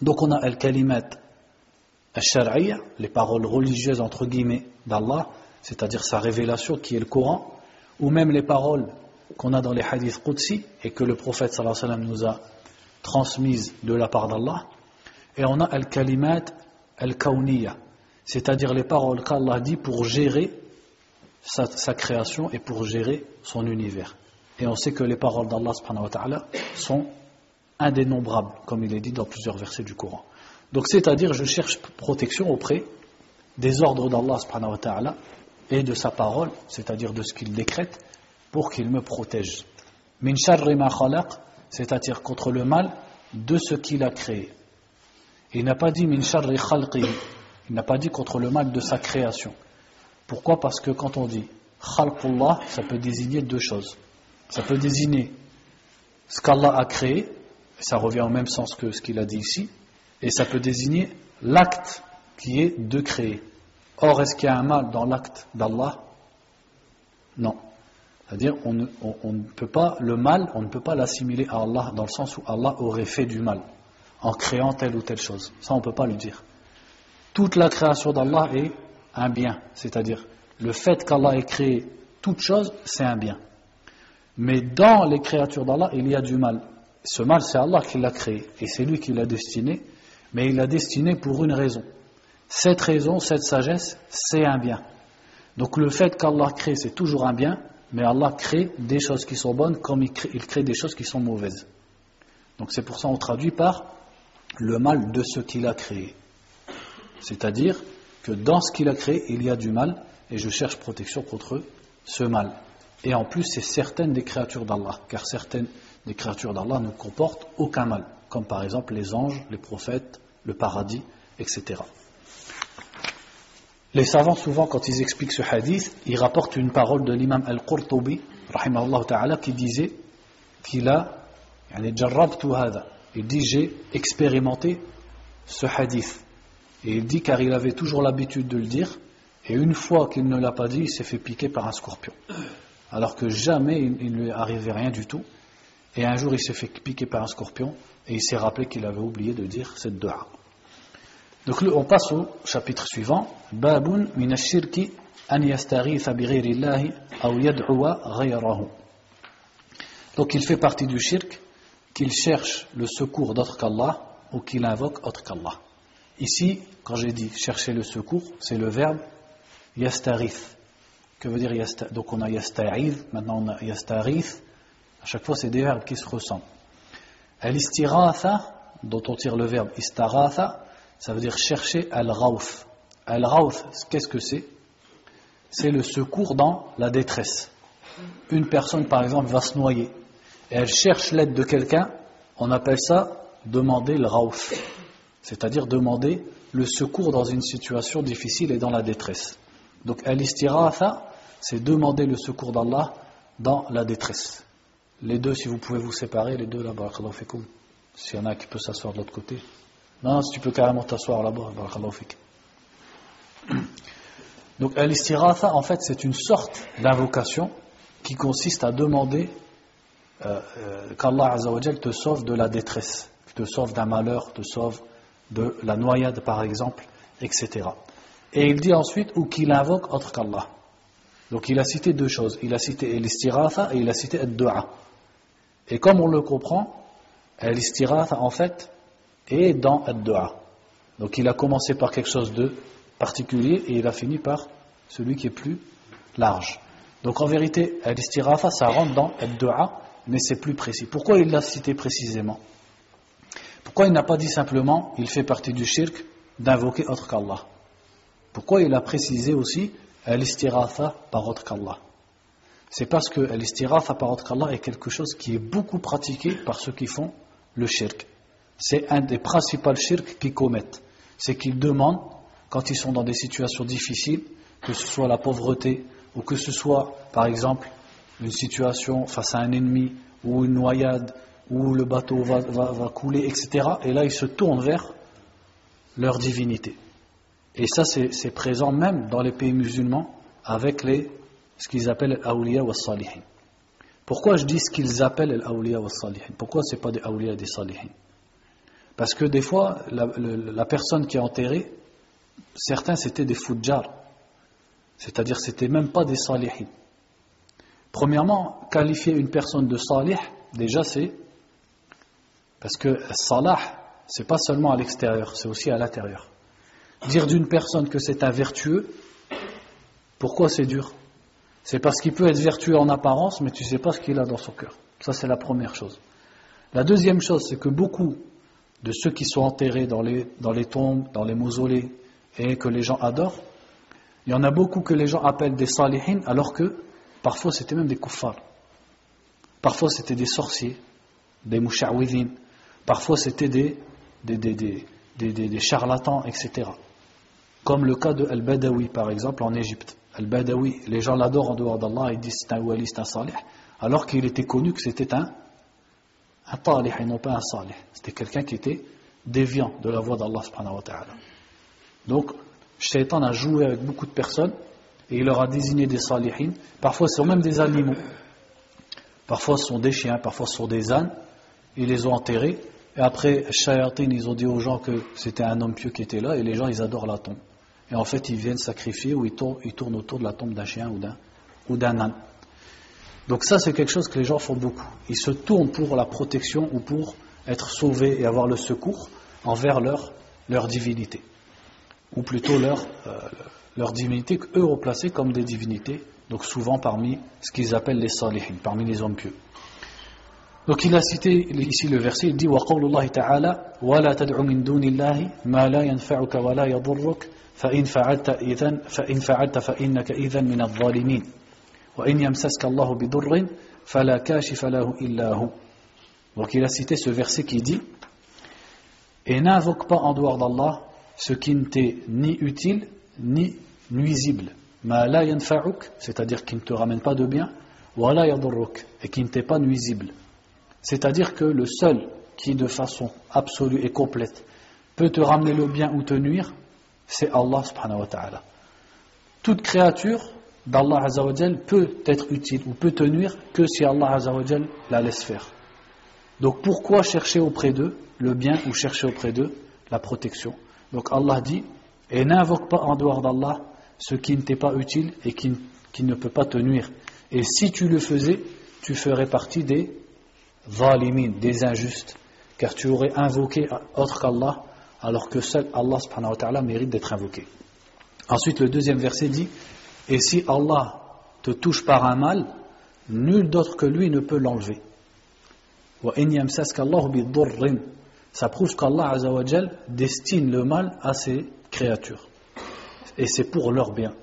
Donc on a al-kalimat al-shar'iyya, les paroles religieuses entre guillemets d'Allah, c'est-à-dire sa révélation qui est le Coran, ou même les paroles qu'on a dans les hadiths qudsi et que le prophète sallallahu alayhi wa sallam nous a transmises de la part d'Allah. Et on a al-kalimat al-kawniyya, c'est-à-dire les paroles qu'Allah dit pour gérer sa création et pour gérer son univers. Et on sait que les paroles d'Allah subhanahu wa ta'ala sont indénombrables, comme il est dit dans plusieurs versets du Coran. Donc c'est-à-dire je cherche protection auprès des ordres d'Allah subhanahu wa ta'ala et de sa parole, c'est-à-dire de ce qu'il décrète pour qu'il me protège. Min sharri ma khalaq, c'est-à-dire contre le mal de ce qu'il a créé. Il n'a pas dit min sharri khalqihi, il n'a pas dit contre le mal de sa création. Pourquoi? Parce que quand on dit khalqullah, ça peut désigner deux choses. Ça peut désigner ce qu'Allah a créé, et ça revient au même sens que ce qu'il a dit ici, et ça peut désigner l'acte qui est de créer. Or, est-ce qu'il y a un mal dans l'acte d'Allah? Non. C'est-à-dire, on ne peut pas, le mal, on ne peut pas l'assimiler à Allah dans le sens où Allah aurait fait du mal en créant telle ou telle chose. Ça, on ne peut pas le dire. Toute la création d'Allah est un bien, c'est-à-dire le fait qu'Allah ait créé toute chose, c'est un bien. Mais dans les créatures d'Allah, il y a du mal. Ce mal, c'est Allah qui l'a créé, et c'est lui qui l'a destiné, mais il l'a destiné pour une raison. Cette raison, cette sagesse, c'est un bien. Donc le fait qu'Allah crée, c'est toujours un bien, mais Allah crée des choses qui sont bonnes comme il crée des choses qui sont mauvaises. Donc c'est pour ça qu'on traduit par le mal de ce qu'il a créé. C'est-à-dire que dans ce qu'il a créé, il y a du mal, et je cherche protection contre ce mal. Et en plus, c'est certaines des créatures d'Allah, car certaines des créatures d'Allah ne comportent aucun mal, comme par exemple les anges, les prophètes, le paradis, etc. Les savants, souvent, quand ils expliquent ce hadith, ils rapportent une parole de l'imam Al-Qurtubi, rahimahullah ta'ala, qui disait qu'il a jarrabtu hada. Il dit, j'ai expérimenté ce hadith. Et il dit, car il avait toujours l'habitude de le dire, et une fois qu'il ne l'a pas dit, il s'est fait piquer par un scorpion. Alors que jamais il ne lui arrivait rien du tout. Et un jour, il s'est fait piquer par un scorpion, et il s'est rappelé qu'il avait oublié de dire cette dua. Donc on passe au chapitre suivant. Babun min ash-shirki an yastaghitha bi ghayri Allah aw yad'uwa ghayrahu. Donc il fait partie du shirk qu'il cherche le secours d'autre qu'Allah ou qu'il invoque autre qu'Allah. Ici, quand j'ai dit chercher le secours, c'est le verbe yastaghith. Que veut dire yastaghith? Donc on a yasta'idh, maintenant on a yastaghith. À chaque fois, c'est des verbes qui se ressemblent. Al-istiratha, dont on tire le verbe istaratha, ça veut dire chercher al-ghawth. Al-ghawth, qu'est-ce que c'est? C'est le secours dans la détresse. Une personne, par exemple, va se noyer et elle cherche l'aide de quelqu'un, on appelle ça demander le ghawth, c'est-à-dire demander le secours dans une situation difficile et dans la détresse. Donc al-istiratha, c'est demander le secours d'Allah dans la détresse. Les deux, si vous pouvez vous séparer, les deux là, barakallahu fikoum. S'il y en a qui peut s'asseoir de l'autre côté. Non, si tu peux carrément t'asseoir là-bas, barakallahu fik. Donc al-istiratha, en fait, c'est une sorte d'invocation qui consiste à demander qu'Allah Azza wa Jal te sauve de la détresse, te sauve d'un malheur, te sauve de la noyade par exemple, etc. Et il dit ensuite, ou qu'il invoque autre qu'Allah. Donc il a cité deux choses, il a cité l'istiratha et il a cité ad-du'a. Et comme on le comprend, l'istiratha en fait est dans ad-du'a. Donc il a commencé par quelque chose de particulier et il a fini par celui qui est plus large. Donc en vérité, l'istiratha ça rentre dans ad-du'a, mais c'est plus précis. Pourquoi il l'a cité précisément? Pourquoi il n'a pas dit simplement, il fait partie du shirk d'invoquer autre qu'Allah? Pourquoi il a précisé aussi l'istiratha par autre qu'Allah? C'est parce que l'istiratha par autre qu'Allah est quelque chose qui est beaucoup pratiqué par ceux qui font le shirk. C'est un des principaux shirks qu'ils commettent. C'est qu'ils demandent, quand ils sont dans des situations difficiles, que ce soit la pauvreté, ou que ce soit, par exemple, une situation face à un ennemi, ou une noyade, où le bateau va couler, etc. Et là, ils se tournent vers leur divinité. Et ça, c'est présent même dans les pays musulmans avec ce qu'ils appellent l'awliya wa salihin. Pourquoi je dis ce qu'ils appellent l'awliya wa salihin? Pourquoi ce n'est pas des awliya et des salihin? Parce que des fois, la personne qui est enterrée, certains c'était des fujjar, c'est-à-dire c'était même pas des salihin. Premièrement, qualifier une personne de salih, déjà c'est parce que salah, c'est pas seulement à l'extérieur, c'est aussi à l'intérieur. Dire d'une personne que c'est un vertueux, pourquoi c'est dur? C'est parce qu'il peut être vertueux en apparence, mais tu ne sais pas ce qu'il a dans son cœur. Ça, c'est la première chose. La deuxième chose, c'est que beaucoup de ceux qui sont enterrés dans les tombes, dans les mausolées, et que les gens adorent, il y en a beaucoup que les gens appellent des salihin, alors que parfois c'était même des kuffars. Parfois c'était des sorciers, des musha'widhin. Parfois c'était des charlatans, etc. Comme le cas de Al-Badawi, par exemple, en Égypte. Al-Badawi, les gens l'adorent en dehors d'Allah, ils disent c'est un wali, c'est un salih, alors qu'il était connu que c'était un talih et non pas un salih. C'était quelqu'un qui était déviant de la voie d'Allah subhanahu wa ta'ala. Donc, Shaitan a joué avec beaucoup de personnes et il leur a désigné des salihin. Parfois, ce sont même des animaux. Parfois, ce sont des chiens, parfois, ce sont des ânes. Ils les ont enterrés. Et après, Shayatin, ils ont dit aux gens que c'était un homme pieux qui était là, et les gens, ils adorent la tombe. et en fait ils viennent sacrifier ou ils tournent autour de la tombe d'un chien ou d'un âne. Donc ça c'est quelque chose que les gens font beaucoup. Ils se tournent pour la protection ou pour être sauvés et avoir le secours envers leur divinité, ou plutôt leur divinité qu'eux ont placée comme des divinités, donc souvent parmi ce qu'ils appellent les salihin, parmi les hommes pieux. Donc il a cité ici le verset, il dit وَقَوْلُ اللَّهِ تَعَالَى وَلَا تَدْعُ مِن دُونِ اللَّهِ مَا لَا يَنْفَعُكَ وَلَا يَضُرُّكَ فَإِنْ فَعَلْتَ فَإِنَّكَ إِذًا مِنَ الظَّالِمِينَ وَإِنْ يَمْسَسْكَ اللَّهُ بِضُرٍّ فَلَا كَاشِفَ لَهُ إِلَّا هُوَ. Donc il a cité ce verset qui dit et n'invoque pas en dehors d'Allah ce qui ne t'est ni utile ni nuisible. Ma la yanfa'uk, c'est-à-dire qui ne te ramène pas de bien, wa la yadurruk, et qui ne t'est pas nuisible. C'est-à-dire que le seul qui de façon absolue et complète peut te ramener le bien ou te nuire, c'est Allah subhanahu wa ta'ala. Toute créature d'Allah azza wa jal peut être utile ou peut te nuire que si Allah azza wa jal la laisse faire. Donc pourquoi chercher auprès d'eux le bien ou chercher auprès d'eux la protection? Donc Allah dit et n'invoque pas en dehors d'Allah ce qui ne t'est pas utile et qui ne peut pas te nuire. Et si tu le faisais, tu ferais partie des zalimin, des injustes, car tu aurais invoqué autre qu'Allah alors que seul Allah subhanahu wa ta'ala mérite d'être invoqué. Ensuite le deuxième verset dit et si Allah te touche par un mal, nul d'autre que lui ne peut l'enlever. Ça prouve qu'Allah Azza wa Jal destine le mal à ses créatures. Et c'est pour leur bien.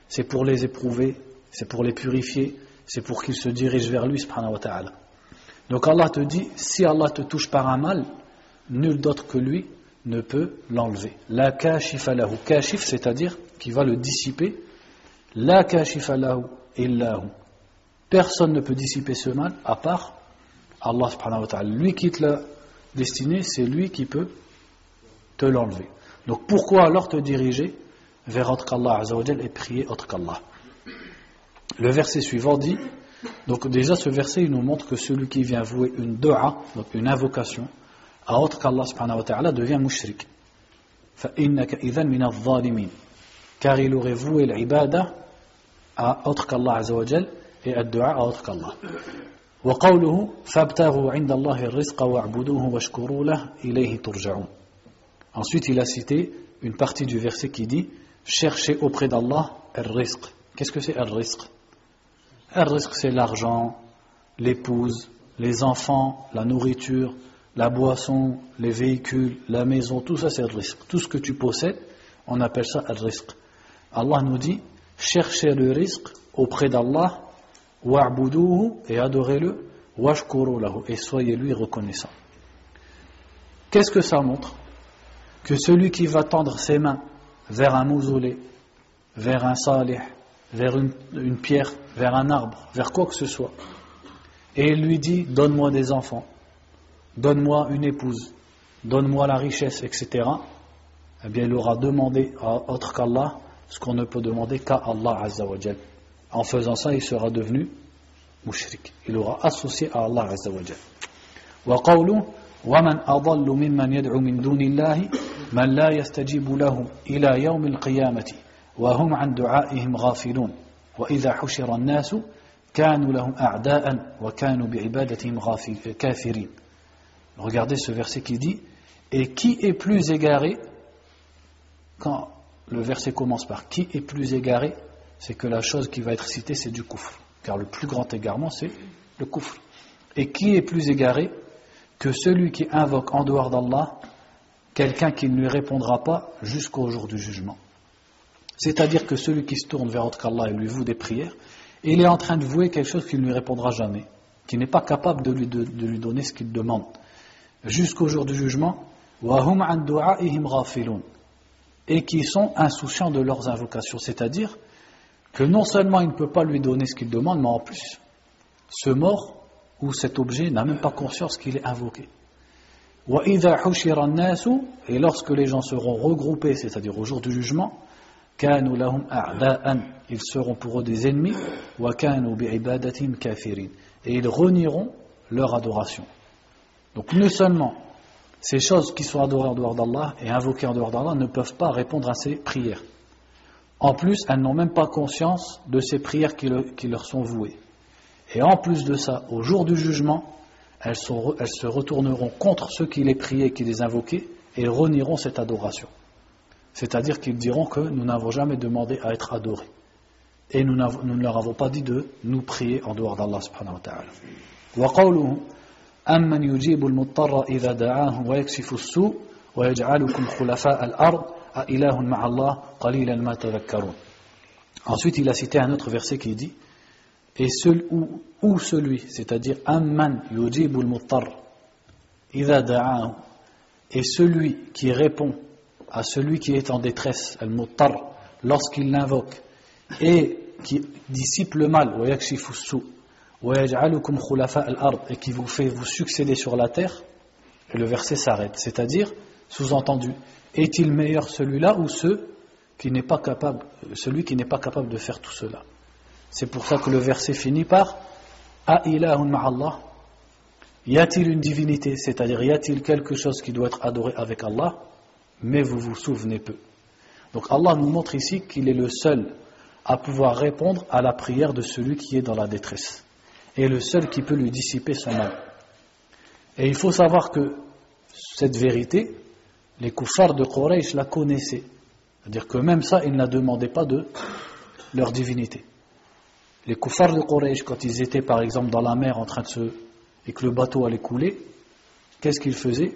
C'est pour les éprouver, c'est pour les purifier, c'est pour qu'ils se dirigent vers lui, subhanahu wa ta'ala. Donc Allah te dit, si Allah te touche par un mal, nul d'autre que lui ne peut l'enlever. La kashifa lahu. Kashif, c'est-à-dire qui va le dissiper. La kashifa lahu illahu. Personne ne peut dissiper ce mal à part Allah subhanahu wa ta'ala. Lui qui te l'a destiné, c'est lui qui peut te l'enlever. Donc pourquoi alors te diriger vers autre qu'Allah azza wa jal et prier autre qu'Allah? Le verset suivant dit, donc déjà ce verset il nous montre que celui qui vient vouer une dua, donc une invocation à autre qu'Allah subhanahu wa ta'ala devient mushrik. فَإِنَّكَ إِذًا مِنَ الظَّالِمِينَ. Car il aurait voué l'ibada à autre qu'Allah azza wa jal et à dua à autre qu'Allah. وقوله فابتغوا عند الله الرزق واعبدوه واشكروا له إليه ترجعون. Ensuite il a cité une partie du verset qui dit cherchez auprès d'Allah al-rizq. Qu'est-ce que c'est al-rizq? Al-rizq c'est l'argent, l'épouse, les enfants, la nourriture, la boisson, les véhicules, la maison, tout ça c'est al-rizq. Tout ce que tu possèdes, on appelle ça al-rizq. Allah nous dit cherchez le rizq auprès d'Allah wa'buduhu et adorez-le washkuru lahu et soyez lui reconnaissant. Qu'est-ce que ça montre? Que celui qui va tendre ses mains vers un mausolée, vers un salih, vers une pierre, vers un arbre, vers quoi que ce soit, et il lui dit donne-moi des enfants, donne-moi une épouse, donne-moi la richesse, etc., eh bien il aura demandé à autre qu'Allah ce qu'on ne peut demander qu'à Allah azza wa jal. En faisant ça, il sera devenu mushrik. Il aura associé à Allah azza wa jal. Wa qawlu wa man adallu mimman yad'u min dunillahi man la yastajibu lahu ila yawm al-qiyamati wa hum an du'aihim ghafilun wa idha hushira an-nasu kanu lahum a'da'an wa kanu bi'ibadatihim kafirin. Regardez ce verset qui dit et qui est plus égaré? Quand le verset commence par qui est plus égaré, c'est que la chose qui va être citée c'est du kufr, car le plus grand égarement c'est le kufr. Et qui est plus égaré que celui qui invoque en dehors d'Allah quelqu'un qui ne lui répondra pas jusqu'au jour du jugement? C'est-à-dire que celui qui se tourne vers autre qu'Allah et lui voue des prières, il est en train de vouer quelque chose qui ne lui répondra jamais, qui n'est pas capable de lui donner ce qu'il demande jusqu'au jour du jugement. وَهُمْ عَنْ دُعَائِهِمْ غَافِلُونَ. Et qui sont insouciants de leurs invocations, c'est-à-dire que non seulement il ne peut pas lui donner ce qu'il demande, mais en plus, ce mort ou cet objet n'a même pas conscience qu'il est invoqué. وَإِذَا حُشِرَ النَّاسُ. Et lorsque les gens seront regroupés, c'est-à-dire au jour du jugement, كَانُوا لَهُمْ أَعْدَاءً. Ils seront pour eux des ennemis. وَكَانُوا بِعِبَادَتِهِمْ كَافِرِينَ. Et ils renieront leur adoration. Donc non seulement ces choses qui sont adorées en dehors d'Allah et invoquées en dehors d'Allah ne peuvent pas répondre à ces prières. En plus, elles n'ont même pas conscience de ces prières qui leur sont vouées. Et en plus de ça, au jour du jugement, elles se retourneront contre ceux qui les priaient, qui les invoquaient, et renieront cette adoration. C'est-à-dire qu'ils diront que nous n'avons jamais demandé à être adorés. Et nous ne leur avons pas dit de nous prier en dehors d'Allah subhanahu wa ta'ala. وَقَوْلُهُ أَمَّنْ يُجِيبُ الْمُضْطَرَّ إِذَا دَعَاهُ وَيَكْشِفُ السُّوءَ وَيَجْعَلُكُمْ خُلَفَاءَ الْأَرْضِ أَإِلَٰهٌ مَعَ اللَّهِ قَلِيلًا مَا تَذَكَّرُونَ. Ensuite, il a cité un autre verset qui dit et celui, c'est-à-dire amman yujibul muttar idha da'ahu, et celui qui répond à celui qui est en détresse, al-muttar, lorsqu'il l'invoque, et qui dissipe le mal, wa yakshifu su, wa yaj'alukum khulafa al-ard, et qui vous fait vous succéder sur la terre, et le verset s'arrête. C'est-à-dire, sous-entendu, est-il meilleur celui-là ou celui qui n'est pas capable de faire tout cela? C'est pour ça que le verset finit par A ilahun ma'allah. Y a-t-il une divinité, c'est-à-dire y a-t-il quelque chose qui doit être adoré avec Allah, mais vous vous souvenez peu. Donc Allah nous montre ici qu'il est le seul à pouvoir répondre à la prière de celui qui est dans la détresse, et le seul qui peut lui dissiper son mal. Et il faut savoir que cette vérité, les kuffars de Quraysh la connaissaient, c'est-à-dire que même ça, ils ne la demandaient pas de leur divinité. Les kuffars de Quraysh, quand ils étaient par exemple dans la mer en train et que le bateau allait couler, qu'est-ce qu'ils faisaient?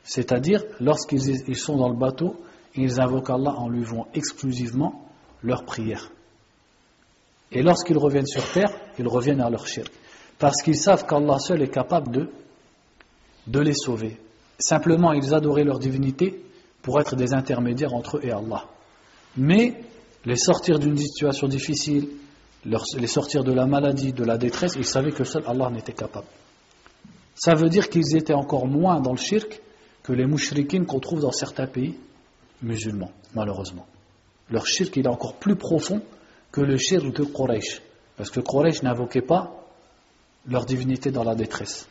C'est-à-dire, lorsqu'ils sont dans le bateau, ils invoquent Allah en lui vouant exclusivement leur prière. Et lorsqu'ils reviennent sur terre, ils reviennent à leur shirk. Parce qu'ils savent qu'Allah seul est capable de les sauver. Simplement, ils adoraient leur divinité pour être des intermédiaires entre eux et Allah. Mais les sortir d'une situation difficile, les sortir de la maladie, de la détresse, ils savaient que seul Allah n'était capable. Ça veut dire qu'ils étaient encore moins dans le shirk que les mouchrikines qu'on trouve dans certains pays musulmans, malheureusement. Leur shirk il est encore plus profond que le shirk de Quraysh, parce que Quraysh n'invoquait pas leur divinité dans la détresse.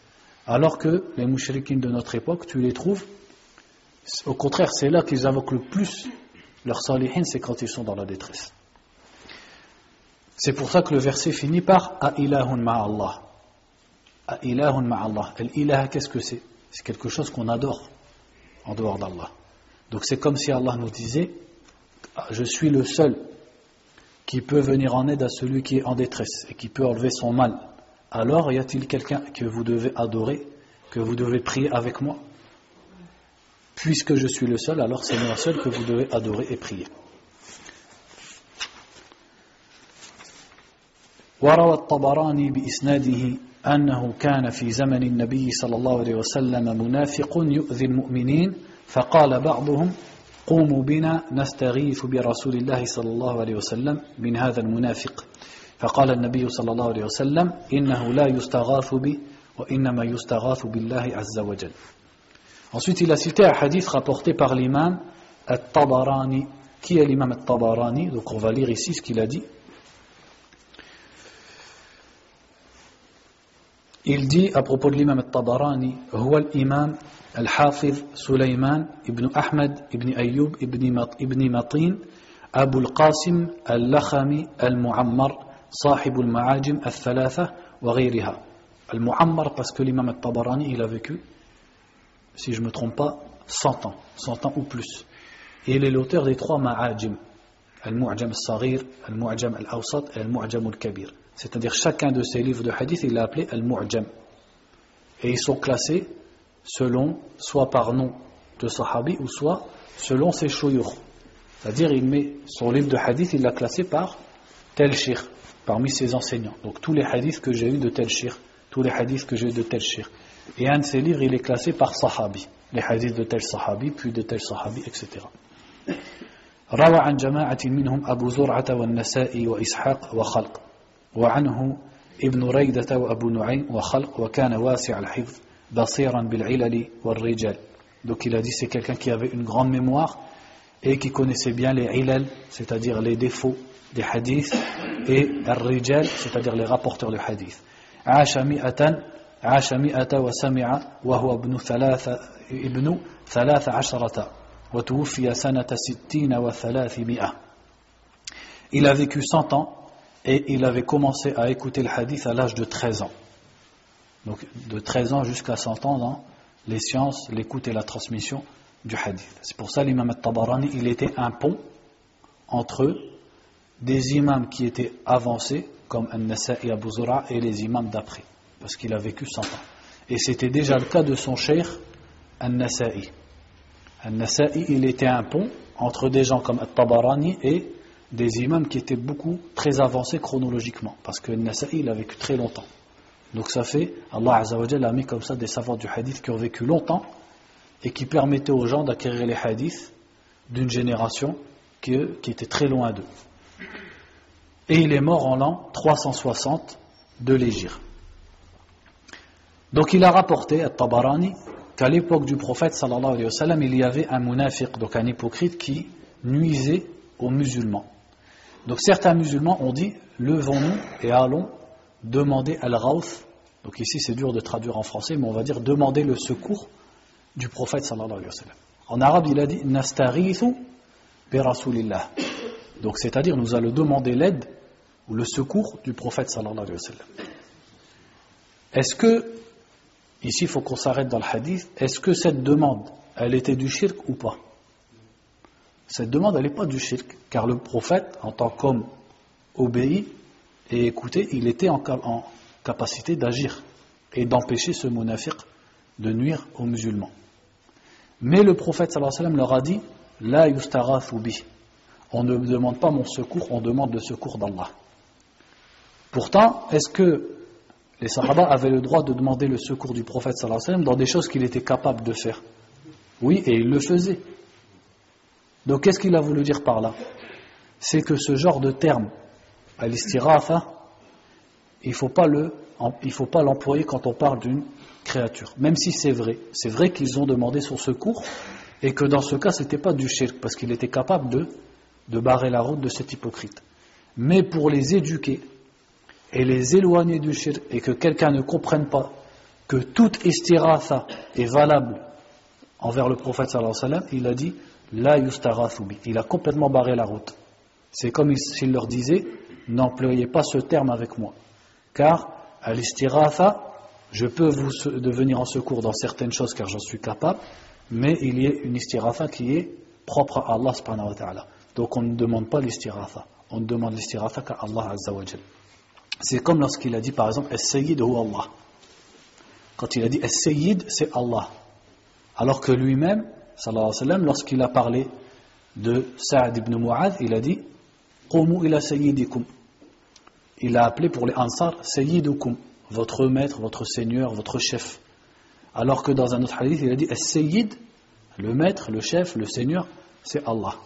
Alors que les mouchrikines de notre époque, tu les trouves, au contraire, c'est là qu'ils invoquent le plus leurs salihin, c'est quand ils sont dans la détresse. C'est pour ça que le verset finit par A ilahun ma'allah. A ilahun ma'allah. Al-ilah, qu'est-ce que c'est? C'est quelque chose qu'on adore en dehors d'Allah. Donc c'est comme si Allah nous disait je suis le seul qui peut venir en aide à celui qui est en détresse et qui peut enlever son mal. Alors y a-t-il quelqu'un que vous devez adorer, que vous devez prier avec moi? Puisque je suis le seul, alors c'est moi seul que vous devez adorer et prier. وروى الطبراني بإسناده أنه كان في زمن النبي صلى الله عليه وسلم منافق يؤذي المؤمنين فقال بعضهم قوموا بنا نستغيث برسول الله صلى الله عليه وسلم من هذا المنافق فقال النبي صلى الله عليه وسلم إنه لا يستغاث به وإنما يستغاث بالله عز وجل. Ensuite, il a cité un hadith rapporté par l'imam At-Tabarani. Qui est l'imam At-Tabarani? Donc on va lire ici ce qu'il a dit. Il dit à propos de l'imam At-Tabarani هو الإمام الحافظ سليمان ابن أحمد ابن أيوب ابن مطين أبو القاسم اللخمي المعمر صاحب المعاجم الثلاثة وغيرها. المعمر parce que l'imam At-Tabarani il a vécu, si je ne me trompe pas, 100 ans ou plus. Et il est l'auteur des 3 ma'ajim, al-mu'jam al-saghir, al-mu'jam al-awsat et al-mu'jam al-kabir. C'est-à-dire chacun de ces livres de hadith, il l'a appelé al-mu'jam. Et ils sont classés selon, soit par nom de sahabi, ou soit selon ses shuyukh. C'est-à-dire il met son livre de hadith, il l'a classé par tel shir, parmi ses enseignants. Donc tous les hadiths que j'ai eu de tel shir, tous les hadiths que j'ai eu de tel shir. Et un de ces livres, il est classé par sahabi. Les hadiths de tel sahabi, puis de tel sahabi, etc. روى عن جماعة منهم أبو زرعة والنسائي وإسحاق وخلق وعنه ابن ريدة وأبو نعيم وخلق وكان واسع الحفظ بصيرا بالعلل والرجال. Donc il a dit c'est quelqu'un qui avait une grande mémoire et qui connaissait bien les ilal, c'est-à-dire les défauts des hadiths, et al-rijal, c'est-à-dire les rapporteurs de hadith. عاش 100 عاش 100 وسمع وهو ابن 13 وتوفي سنة 60 و300. Il a vécu 100 ans et il avait commencé à écouter le hadith à l'âge de 13 ans. Donc de 13 ans jusqu'à 100 ans dans les sciences, l'écoute et la transmission du hadith. C'est pour ça l'imam al-Tabarani, il était un pont entre des imams qui étaient avancés comme An-Nasa'i, Abu Zur'a et les imams d'après, parce qu'il a vécu 100 ans. Et c'était déjà le cas de son cheikh An-Nasa'i. An-Nasa'i, il était un pont entre des gens comme Al-Tabarani et des imams qui étaient très avancés chronologiquement, parce que An-Nasa'i, il a vécu très longtemps. Donc ça fait, Allah Azza wa Jalla a mis comme ça des savants du hadith qui ont vécu longtemps et qui permettaient aux gens d'acquérir les hadiths d'une génération qui était très loin d'eux. Et il est mort en l'an 360 de l'Hégire. Donc il a rapporté, At-Tabarani, qu'à l'époque du prophète sallallahu alayhi wa sallam, il y avait un munafiq, donc un hypocrite qui nuisait aux musulmans. Donc certains musulmans ont dit, levons-nous et allons demander al-Ghawth. Donc ici c'est dur de traduire en français, mais on va dire demander le secours du prophète sallallahu alayhi wa sallam. En arabe il a dit nastaghithu bi rasulillah. Donc c'est-à-dire nous allons demander l'aide ou le secours du prophète sallallahu alayhi wa sallam. Est-ce que, ici il faut qu'on s'arrête dans le hadith, est-ce que cette demande elle était du shirk ou pas? Cette demande elle n'est pas du shirk, car le prophète en tant qu'homme obéi et écouté, il était en capacité d'agir et d'empêcher ce munafiq de nuire aux musulmans. Mais le prophète sallallahu alayhi wa sallam leur a dit la yustaghathu bi. On ne demande pas mon secours, on demande le secours d'Allah. Pourtant, est-ce que les Sahaba avaient le droit de demander le secours du prophète sallallahu alayhi wa sallam dans des choses qu'il était capable de faire? Oui, et il le faisait. Donc qu'est-ce qu'il a voulu dire par là? C'est que ce genre de terme, al-istighatha, il ne faut pas l'employer quand on parle d'une créature. Même si c'est vrai qu'ils ont demandé son secours et que dans ce cas, ce n'était pas du shirk parce qu'il était capable de barrer la route de cet hypocrite. Mais pour les éduquer et les éloigner du shirk et que quelqu'un ne comprenne pas que toute istighatha est valable envers le prophète sallallahu alayhi wa sallam, il a dit la yustaghathu bi. Il a complètement barré la route. C'est comme s'il leur disait n'employez pas ce terme avec moi, car à l'istighatha je peux vous devenir en secours dans certaines choses car j'en suis capable, mais il y a une istighatha qui est propre à Allah subhanahu wa ta'ala. Donc on ne demande pas l'istighatha, on demande l'istighatha qu'à Allah azza wa jal. C'est comme lorsqu'il a dit par exemple as-sayyid huwa Allah. Quand il a dit as-sayyid, c'est Allah, alors que lui-même sallallahu alayhi wa sallam, lorsqu'il a parlé de Sa'd ibn Mu'adh, il a dit qumu ila sayyidikum. Il a appelé pour les Ansar sayyidukum, votre maître, votre seigneur, votre chef. Alors que dans un autre hadith, il a dit as-sayyid, le maître, le chef, le seigneur, c'est Allah.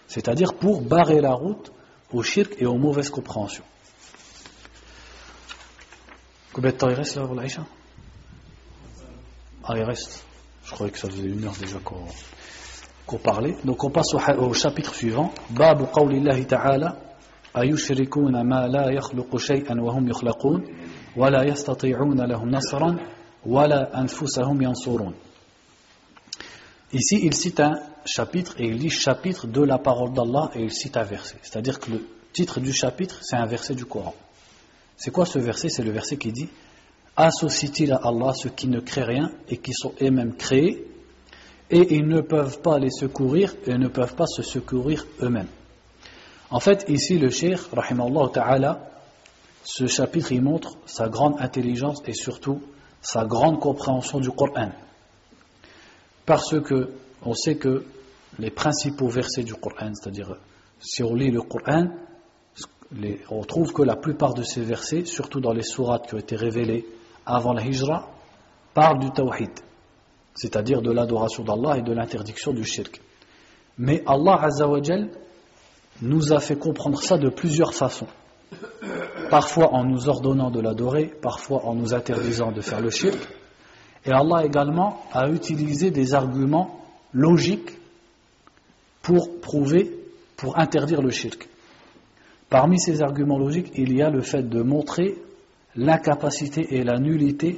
C'est-à-dire pour barrer la route au shirk et aux mauvaises compréhensions. Combien de temps il reste là pour l'Aïcha? Ah, il reste. Je croyais que ça faisait 1 heure déjà qu'on parlait. Donc on passe au chapitre suivant. Babu qawlillahi ta'ala ayushrikuna ma la yakhluqu shay'an wa hum yukhlaqun wa la yastati'una lahum nasran wa la anfusahum yansurun. Ici il cite un chapitre et il dit chapitre de la parole d'Allah et il cite un verset. C'est-à-dire que le titre du chapitre c'est un verset du Coran. C'est quoi ce verset? C'est le verset qui dit associe-t-il à Allah ceux qui ne créent rien et qui sont eux-mêmes créés et ils ne peuvent pas les secourir et ne peuvent pas se secourir eux-mêmes. En fait ici le cheikh rahimahullah ta'ala, ce chapitre il montre sa grande intelligence et surtout sa grande compréhension du Coran, parce que on sait que les principaux versets du Coran, c'est-à-dire si on lit le Coran, on trouve que la plupart de ces versets, surtout dans les sourates qui ont été révélées avant la hijra, parlent du tawhid, c'est-à-dire de l'adoration d'Allah et de l'interdiction du shirk. Mais Allah Azza wa Jal nous a fait comprendre ça de plusieurs façons. Parfois en nous ordonnant de l'adorer, parfois en nous interdisant de faire le shirk. Et Allah également a utilisé des arguments logiques pour interdire le shirk. Parmi ces arguments logiques, il y a le fait de montrer l'incapacité et la nullité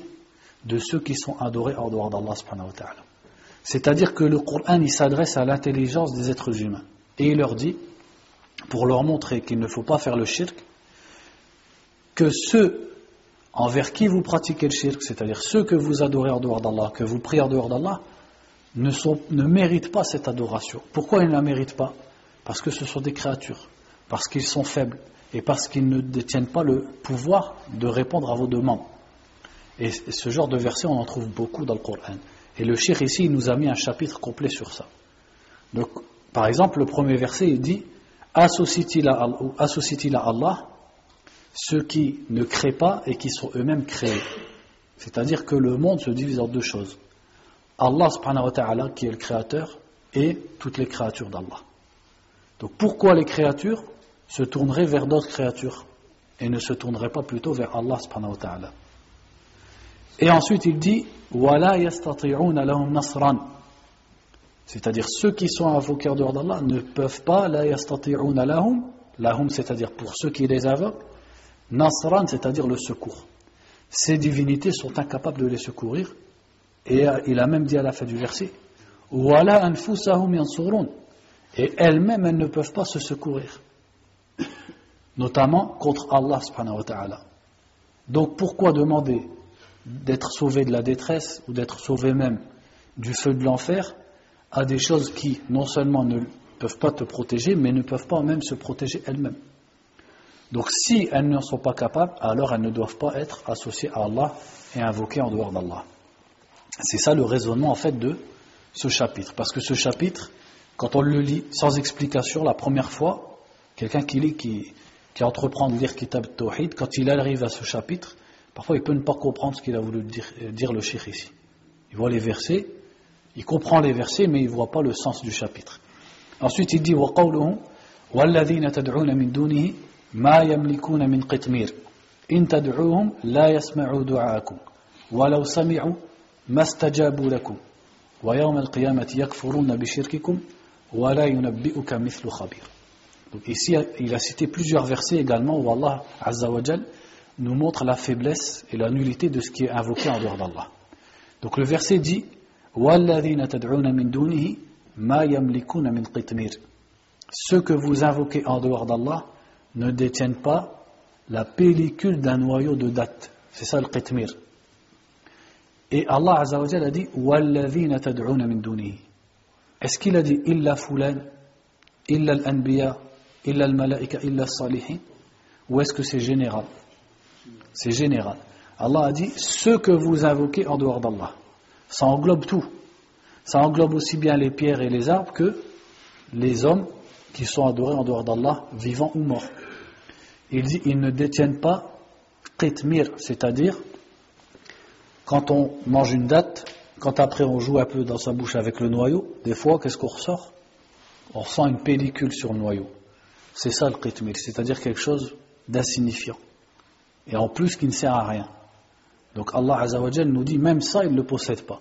de ceux qui sont adorés en dehors d'Allah subhanahu wa ta'ala. C'est-à-dire que le Coran, il s'adresse à l'intelligence des êtres humains. Et il leur dit, pour leur montrer qu'il ne faut pas faire le shirk, que ceux envers qui vous pratiquez le shirk, c'est-à-dire ceux que vous adorez en dehors d'Allah, que vous priez en dehors d'Allah, ne méritent pas cette adoration. Pourquoi ils ne la méritent pas? Parce que ce sont des créatures, parce qu'ils sont faibles, et parce qu'ils ne détiennent pas le pouvoir de répondre à vos demandes. Et ce genre de verset, on en trouve beaucoup dans le Coran. Et le cheikh ici, il nous a mis un chapitre complet sur ça. Donc, par exemple, le premier verset, il dit « Associe-t-il à Allah ceux qui ne créent pas et qui sont eux-mêmes créés ». C'est-à-dire que le monde se divise en deux choses. Allah subhanahu wa ta'ala, qui est le créateur, et toutes les créatures d'Allah. Donc pourquoi les créatures se tourneraient vers d'autres créatures et ne se tourneraient pas plutôt vers Allah subhanahu wa ta'ala? Et ensuite il dit وَلَا يَسْتَطِعُونَ لَهُمْ نَصْرًا, c'est-à-dire ceux qui sont invoqués en dehors d'Allah ne peuvent pas la يَسْتَطِعُونَ lahum, c'est-à-dire pour ceux qui les invoquent, nasran, c'est-à-dire le secours. Ces divinités sont incapables de les secourir. Et il a même dit à la fin du verset وَلَا أَنفُسَهُمْ يَنْصُرُونَ, et elles-mêmes, elles ne peuvent pas se secourir, notamment contre Allah subhanahu wa ta'ala. Donc pourquoi demander d'être sauvé de la détresse ou d'être sauvé même du feu de l'enfer à des choses qui non seulement ne peuvent pas te protéger, mais ne peuvent pas même se protéger elles-mêmes? Donc si elles n'en sont pas capables, alors elles ne doivent pas être associées à Allah et invoquées en dehors d'Allah. C'est ça le raisonnement en fait de ce chapitre. Parce que ce chapitre, quand on le lit sans explication la première fois, quelqu'un qui lit, qui entreprend de lire Kitab Tawhid, quand il arrive à ce chapitre, parfois il peut ne pas comprendre ce qu'il a voulu dire le cheikh ici. Il voit les versets, il comprend les versets, mais il ne voit pas le sens du chapitre. Ensuite il dit وَقَوْلُهُ وَالَّذِينَ تَدْعُونَ مِن دُونِهِ مَا يَمْلِكُونَ مِن قِطْمِيرٍ إِن تَدْعُوهُمْ لَا يَسْمَعُوا دُعَاءَكُمْ وَلَوْ سَمِعُوا مَا اسْتَجَابُوا لَكُمْ وَيَوْمَ الْقِيَامَةِ يَكْفُرُونَ بِشِرْكِكُمْ وَلَا يُنَبِّئُكَ مِثْلُ خَبِيرٍ. Donc ici, il a cité plusieurs versets également où Allah Azza wa Jal nous montre la faiblesse et la nullité de ce qui est invoqué en dehors d'Allah. Donc le verset dit وَالَّذِينَ تَدْعُونَ مِن دُونِهِ مَا يَمْلِكُونَ مِن قِطْمِيرٍ. Ceux que vous invoquez en dehors d'Allah ne détiennent pas la pellicule d'un noyau de date. C'est ça le qitmir. Et Allah Azza wa Jal a dit وَالَّذِينَ تَدْعُونَ مِن دُونِهِ. Est-ce qu'il a dit إِلَّا فُلَانٍ إِلَّا الْأَنْبِيَاء إِلَّا الْمَلَائِكَ إِلَّا الصَّالِحِينَ, ou est-ce que c'est général? C'est général. Allah a dit ceux que vous invoquez en dehors d'Allah. Ça englobe tout. Ça englobe aussi bien les pierres et les arbres que les hommes qui sont adorés en dehors d'Allah, vivants ou morts. Il dit ils ne détiennent pas qitmir, c'est-à-dire quand on mange une date, quand après on joue un peu dans sa bouche avec le noyau, des fois qu'est-ce qu'on ressort? On ressent une pellicule sur le noyau. C'est ça le qitmir, c'est-à-dire quelque chose d'insignifiant. Et en plus qui ne sert à rien. Donc Allah Azza wa Jal nous dit même ça il ne le possède pas.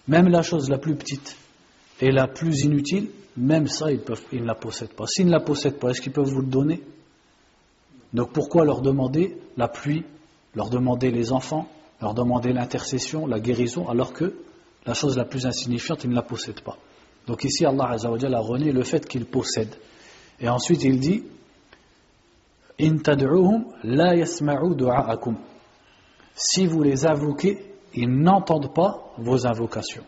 Même la chose la plus petite et la plus inutile, même ça ils ne la possèdent pas. S'ils ne la possèdent pas, est-ce qu'ils peuvent vous le donner? Donc pourquoi leur demander la pluie, leur demander les enfants, leur demander l'intercession, la guérison, alors que la chose la plus insignifiante ils ne la possèdent pas? Donc ici Allah Azza wa Jal a renié le fait qu'ils possèdent. Et ensuite il dit إن تدعوهم لا يسمعوا دعاءكم. Si vous les invoquez, ils n'entendent pas vos invocations.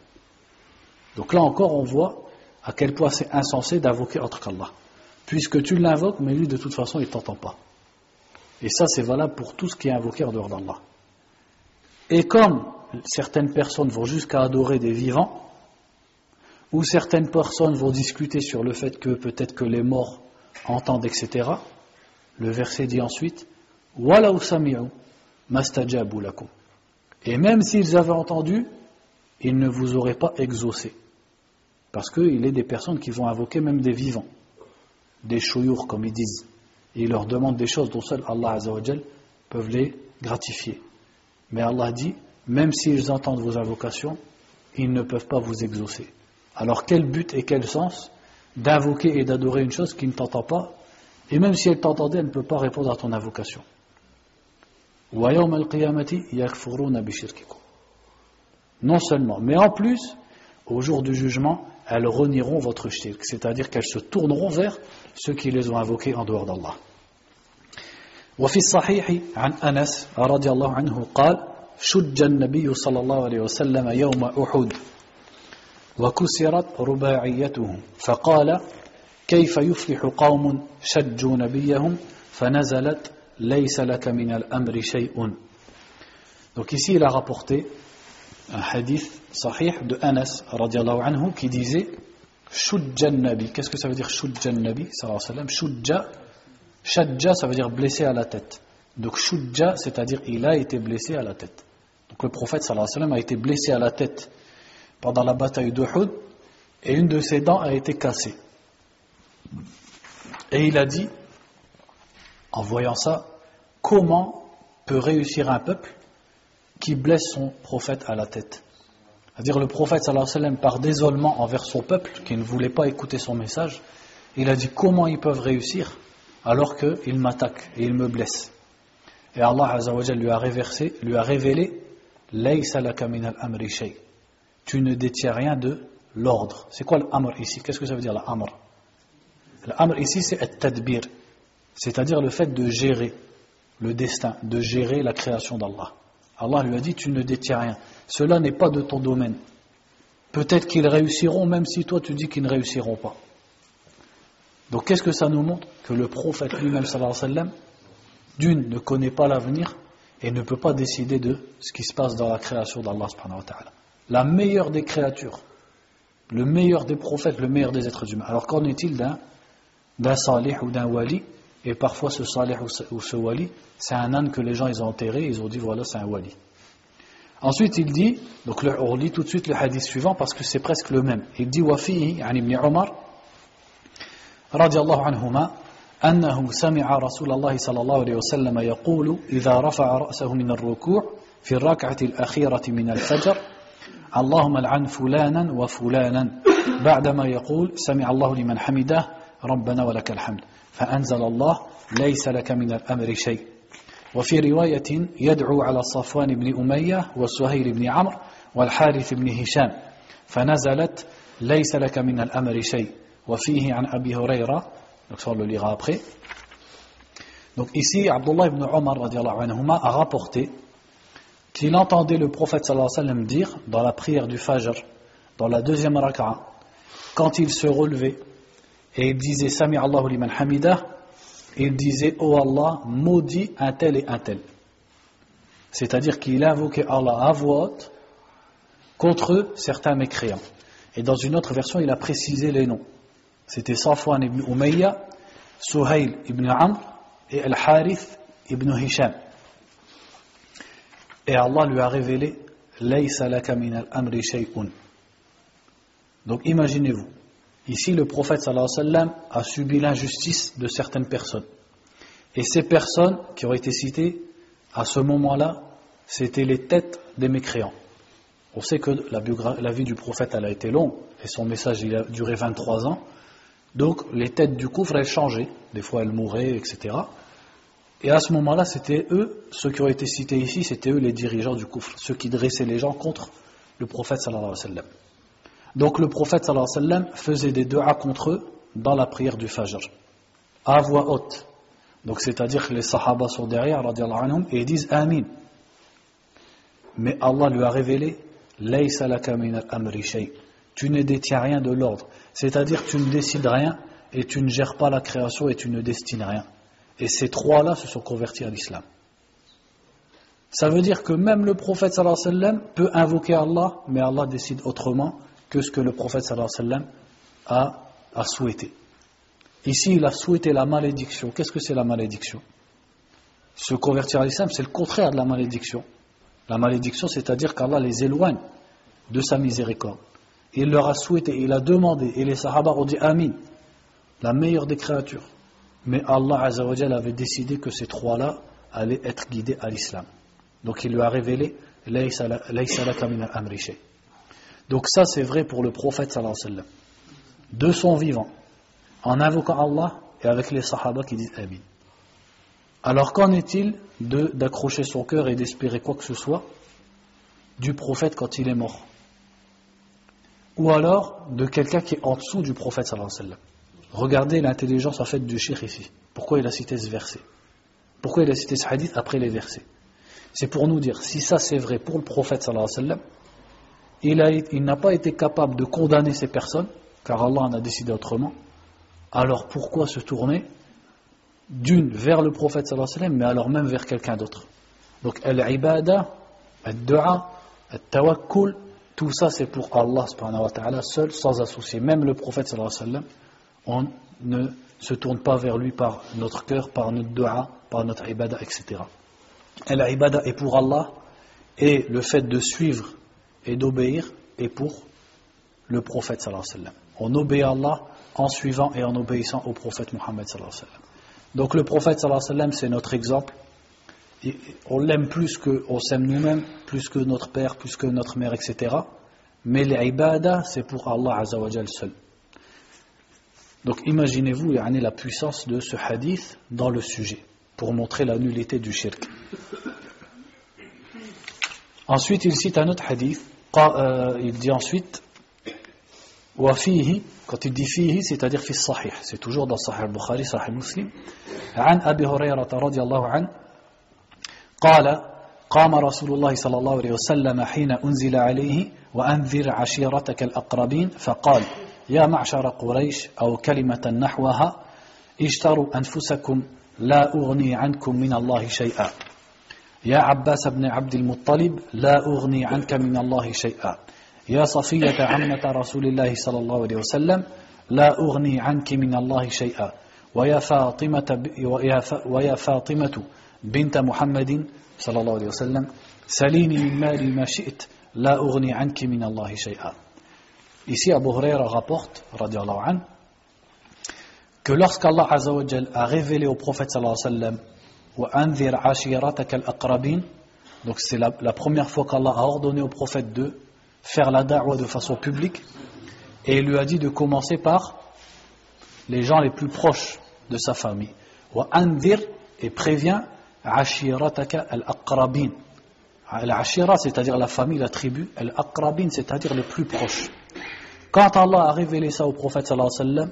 Donc là encore, on voit à quel point c'est insensé d'invoquer autre qu'Allah. Puisque tu l'invoques, mais lui de toute façon, il ne t'entend pas. Et ça, c'est valable pour tout ce qui est invoqué en dehors d'Allah. Et comme certaines personnes vont jusqu'à adorer des vivants, ou certaines personnes vont discuter sur le fait que peut-être que les morts entendent, etc., le verset dit ensuite وَلَوْ سَمِعُوا مَا اسْتَجَابُوا لَكُمْ. Et même s'ils avaient entendu, ils ne vous auraient pas exaucé. Parce qu'il est des personnes qui vont invoquer même des vivants, des chouyours comme ils disent. Et ils leur demandent des choses dont seul Allah Azza wa Jal peuvent les gratifier. Mais Allah dit, même s'ils entendent vos invocations, ils ne peuvent pas vous exaucer. Alors quel but et quel sens d'invoquer et d'adorer une chose qui ne t'entend pas? Et même si elle t'entendait, elle ne peut pas répondre à ton invocation. وَيَوْمَ الْقِيَامَةِ يَكْفُرُونَ بِشِرْكِكُمْ. Non seulement, mais en plus, au jour du jugement, elles renieront votre shirk, c'est-à-dire qu'elles se tourneront vers ceux qui les ont invoqués en dehors d'Allah. وفي الصحيح عن أنس رضي الله عنه قال شج النبي صلى الله عليه وسلم يوم أحد وكسرت رباعيته فقال كيف يفلح قوم شجوا نبيهم فنزلت ليس لك من الأمر شيء. Donc ici il a rapporté un hadith sahih de Anas radiallahu anhu qui disait shujja nabi. Qu'est-ce que ça veut dire shujja nabi sallallahu alayhi wa sallam? Shajja ça veut dire blessé à la tête. Donc shujja c'est-à-dire il a été blessé à la tête. Donc le prophète sallallahu alayhi wa sallam a été blessé à la tête pendant la bataille d'Uhud et une de ses dents a été cassée. Et il a dit, en voyant ça, comment peut réussir un peuple qui blesse son prophète à la tête? C'est-à-dire le prophète sallallahu alayhi wa sallam, par désolement envers son peuple qui ne voulait pas écouter son message, il a dit comment ils peuvent réussir alors qu'ils m'attaquent et ils me blessent. Et Allah azza wa jalla lui a révélé laysa laka min al-amri shay. Tu ne détiens rien de l'ordre. C'est quoi l'amr ici? Qu'est-ce que ça veut dire l'amr? L'amr ici c'est at-tadbir, c'est-à-dire le fait de gérer le destin, de gérer la création d'Allah. Allah lui a dit tu ne détiens rien, cela n'est pas de ton domaine. Peut-être qu'ils réussiront même si toi tu dis qu'ils ne réussiront pas. Donc qu'est-ce que ça nous montre? Que le prophète lui-même sallallahu alayhi wa sallam, d'une, ne connaît pas l'avenir et ne peut pas décider de ce qui se passe dans la création d'Allah subhanahu wa ta'ala. La meilleure des créatures, le meilleur des prophètes, le meilleur des êtres humains. Alors qu'en est-il d'un salih ou d'un wali? Et parfois ce salih ou ce wali, c'est un âne que les gens ils ont enterré, ils ont dit voilà c'est un wali. Ensuite il dit, donc on lit tout de suite le hadith suivant parce que c'est presque le même. Il dit وفيه عن ابن عمر رضي الله عنهما أنه سمع رسول الله صلى الله عليه وسلم يقول إذا رفع رأسه من الركوع في الركعة الأخيرة من الفجر اللهم العن فلانا وفلانا بعدما يقول سمع الله لمن حمده ربنا ولك الحمد فأنزل الله ليس لك من الأمر شيء. وفي رواية يدعو على صفوان بن أمية وسهيل بن عمرو والحارث بن هشام فنزلت ليس لك من الأمر شيء. وفيه عن أبي هريرة. Donc ça on le lira après. Donc ici Abdullah ibn Omar radiallahu anhuma a rapporté qu'il entendait le prophète sallallahu alayhi wa sallam dire dans la prière du Fajr, dans la deuxième raka'a, quand il se relevait et il disait Sami Allahu liman hamidah, il disait oh Allah, maudit un tel et un tel. C'est-à-dire qu'il invoquait Allah à voix haute contre certains mécréants. Et dans une autre version, il a précisé les noms. C'était Safwan ibn Umayya, Suhayl ibn Amr et Al-Harith ibn Hisham. Et Allah lui a révélé Laysa laka min al-amri shay'un. Donc imaginez-vous, ici le prophète sallallahu alayhi wa sallam a subi l'injustice de certaines personnes. Et ces personnes qui ont été citées à ce moment-là, c'était les têtes des mécréants. On sait que la vie du prophète elle a été longue et son message il a duré 23 ans. Donc les têtes du koufr elles changeaient, des fois elles mouraient, etc. Et à ce moment-là, c'était eux, ceux qui ont été cités ici, c'était eux les dirigeants du koufr, ceux qui dressaient les gens contre le prophète sallallahu alayhi wa sallam. Donc le prophète sallallahu alayhi wa sallam faisait des du'a contre eux dans la prière du Fajr, à voix haute. Donc c'est-à-dire que les sahaba sont derrière, radiallahu anhum, et ils disent Amin. Mais Allah lui a révélé Laysa laka min al-amri shay. Tu ne détiens rien de l'ordre. C'est-à-dire tu ne décides rien et tu ne gères pas la création et tu ne destines rien. Et ces trois-là se sont convertis à l'islam. Ça veut dire que même le prophète sallallahu alayhi wa sallam peut invoquer Allah, mais Allah décide autrement que ce que le prophète sallallahu alayhi wa sallam a souhaité. Ici, il a souhaité la malédiction. Qu'est-ce que c'est la malédiction? Se convertir à l'islam, c'est le contraire de la malédiction. La malédiction, c'est-à-dire qu'Allah les éloigne de sa miséricorde. Il leur a souhaité, il a demandé, et les sahaba ont dit Amin, la meilleure des créatures. Mais Allah Azza wa Jalla avait décidé que ces trois-là allaient être guidés à l'islam. Donc il lui a révélé Laysa laka min al-amri shay. Donc ça c'est vrai pour le prophète sallallahu alayhi wa sallam, de son vivant, en invoquant Allah et avec les sahaba qui disent Amin. Alors qu'en est-il d'accrocher son cœur et d'espérer quoi que ce soit du prophète quand il est mort. Ou alors de quelqu'un qui est en dessous du prophète sallallahu alayhi wa sallam. Regardez l'intelligence en fait du cheikh ici. Pourquoi il a cité ce verset? Pourquoi il a cité ce hadith après les versets? C'est pour nous dire, si ça c'est vrai pour le prophète sallallahu alayhi wa sallam, il n'a pas été capable de condamner ces personnes, car Allah en a décidé autrement, alors pourquoi se tourner d'une vers le prophète sallallahu alayhi wa sallam, mais alors même vers quelqu'un d'autre? Donc al-ibada, al-du'a, al-tawakkul, tout ça c'est pour Allah subhanahu wa ta'ala seul, sans associer. Même le prophète sallallahu alayhi wa sallam, on ne se tourne pas vers lui par notre cœur, par notre du'a, par notre ibada, etc. Et l'ibada est pour Allah, et le fait de suivre et d'obéir est pour le prophète sallallahu alayhi wa sallam. On obéit à Allah en suivant et en obéissant au prophète Muhammad sallallahu alayhi wa sallam. Donc le prophète sallallahu alayhi wa sallam c'est notre exemple. Et on l'aime plus qu'on s'aime nous-mêmes, plus que notre père, plus que notre mère, etc. Mais l'ibada c'est pour Allah azza wa jal seul. Donc imaginez-vous la puissance de ce hadith dans le sujet, pour montrer la nullité du shirk. Ensuite il cite un autre hadith, il dit ensuite وفيه, quand il dit fihi, c'est-à-dire fi sahih, c'est toujours dans Sahih al-Bukhari, Sahih Muslim, عن أبي هريرة رضي الله عنه قال قام رسول الله صلى الله عليه وسلم حين أنزل عليه وأنذر عشيرتك الأقربين فقال يا معشر قريش أو كلمة نحوها اشتروا أنفسكم لا أغني عنكم من الله شيئا يا عباس بن عبد المطلب لا أغني عنك من الله شيئا يا صفية عمة رسول الله صلى الله عليه وسلم لا أغني عنك من الله شيئا ويا فاطمة بنت محمد صلى الله عليه وسلم سليني من مالي ما شئت لا أغني عنك من الله شيئا. Ici Abu Hurayra rapporte radiyallahu anhu que lorsqu'Allah azza wa jal a révélé au prophète sallallahu alayhi wa sallam wa anzir ashiratak al-aqrabin, donc c'est la première fois qu'Allah a ordonné au prophète de faire la da'wa de façon publique, et il lui a dit de commencer par les gens les plus proches de sa famille. Wa anzir, et prévient ashirataka al-aqrabin. Al-ashira, c'est-à-dire la famille, la tribu, al-aqrabin, c'est-à-dire les plus proches. Quand Allah a révélé ça au prophète sallallahu alayhi wa sallam,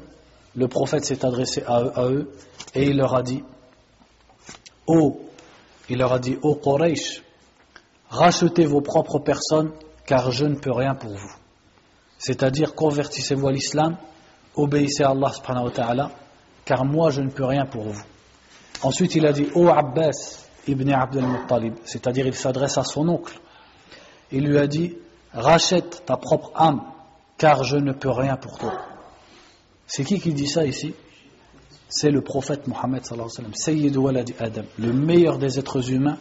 le prophète s'est adressé à eux et il leur a dit ô Quraysh, rachetez vos propres personnes car je ne peux rien pour vous. C'est-à-dire convertissez-vous à l'islam, obéissez à Allah subhanahu wa ta'ala, car moi je ne peux rien pour vous. Ensuite il a dit ô Abbas ibn Abd al-Muttalib, c'est-à-dire il s'adresse à son oncle. Il lui a dit rachète ta propre âme car je ne peux rien pour toi. C'est qui dit ça ici? C'est le prophète Mohammed sallallahu alayhi wa sallam, Sayyidu waladi Adam, le meilleur des êtres humains,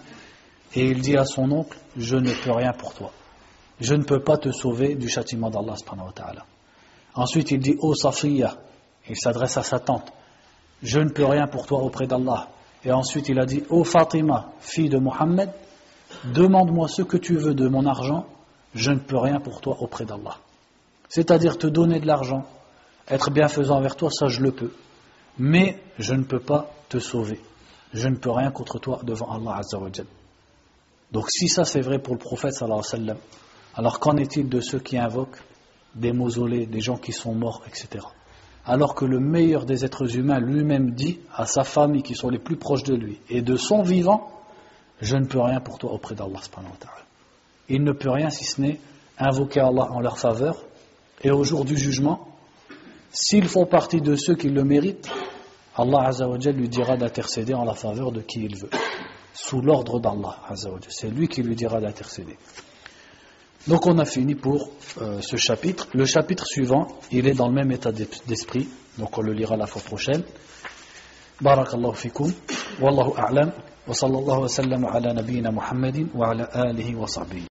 et il dit à son oncle je ne peux rien pour toi, je ne peux pas te sauver du châtiment d'Allah subhanahu wa ta'ala. Ensuite il dit ô Safiya, il s'adresse à sa tante, je ne peux rien pour toi auprès d'Allah. Et ensuite il a dit ô Fatima, fille de Mohammed, demande-moi ce que tu veux de mon argent, je ne peux rien pour toi auprès d'Allah. C'est-à-dire te donner de l'argent, être bienfaisant envers toi, ça je le peux, mais je ne peux pas te sauver, je ne peux rien contre toi devant Allah azza wa jal. Donc si ça c'est vrai pour le prophète sallallahu alayhi wa sallam, alors qu'en est-il de ceux qui invoquent des mausolées, des gens qui sont morts, etc. Alors que le meilleur des êtres humains lui-même dit à sa famille qui sont les plus proches de lui et de son vivant, je ne peux rien pour toi auprès d'Allah subhanahu wa ta'ala. Il ne peut rien si ce n'est invoquer Allah en leur faveur, et au jour du jugement, s'ils font partie de ceux qui le méritent, Allah azza wa jal lui dira d'intercéder en la faveur de qui il veut, sous l'ordre d'Allah azza wa jal. C'est lui qui lui dira d'intercéder. Donc on a fini pour ce chapitre. Le chapitre suivant, il est dans le même état d'esprit, donc on le lira la fois prochaine. Barakallahu fikum, wallahu a'lam, wa sallallahu wa sallam ala nabiyyina Muhammadin wa ala alihi wa sahbihi.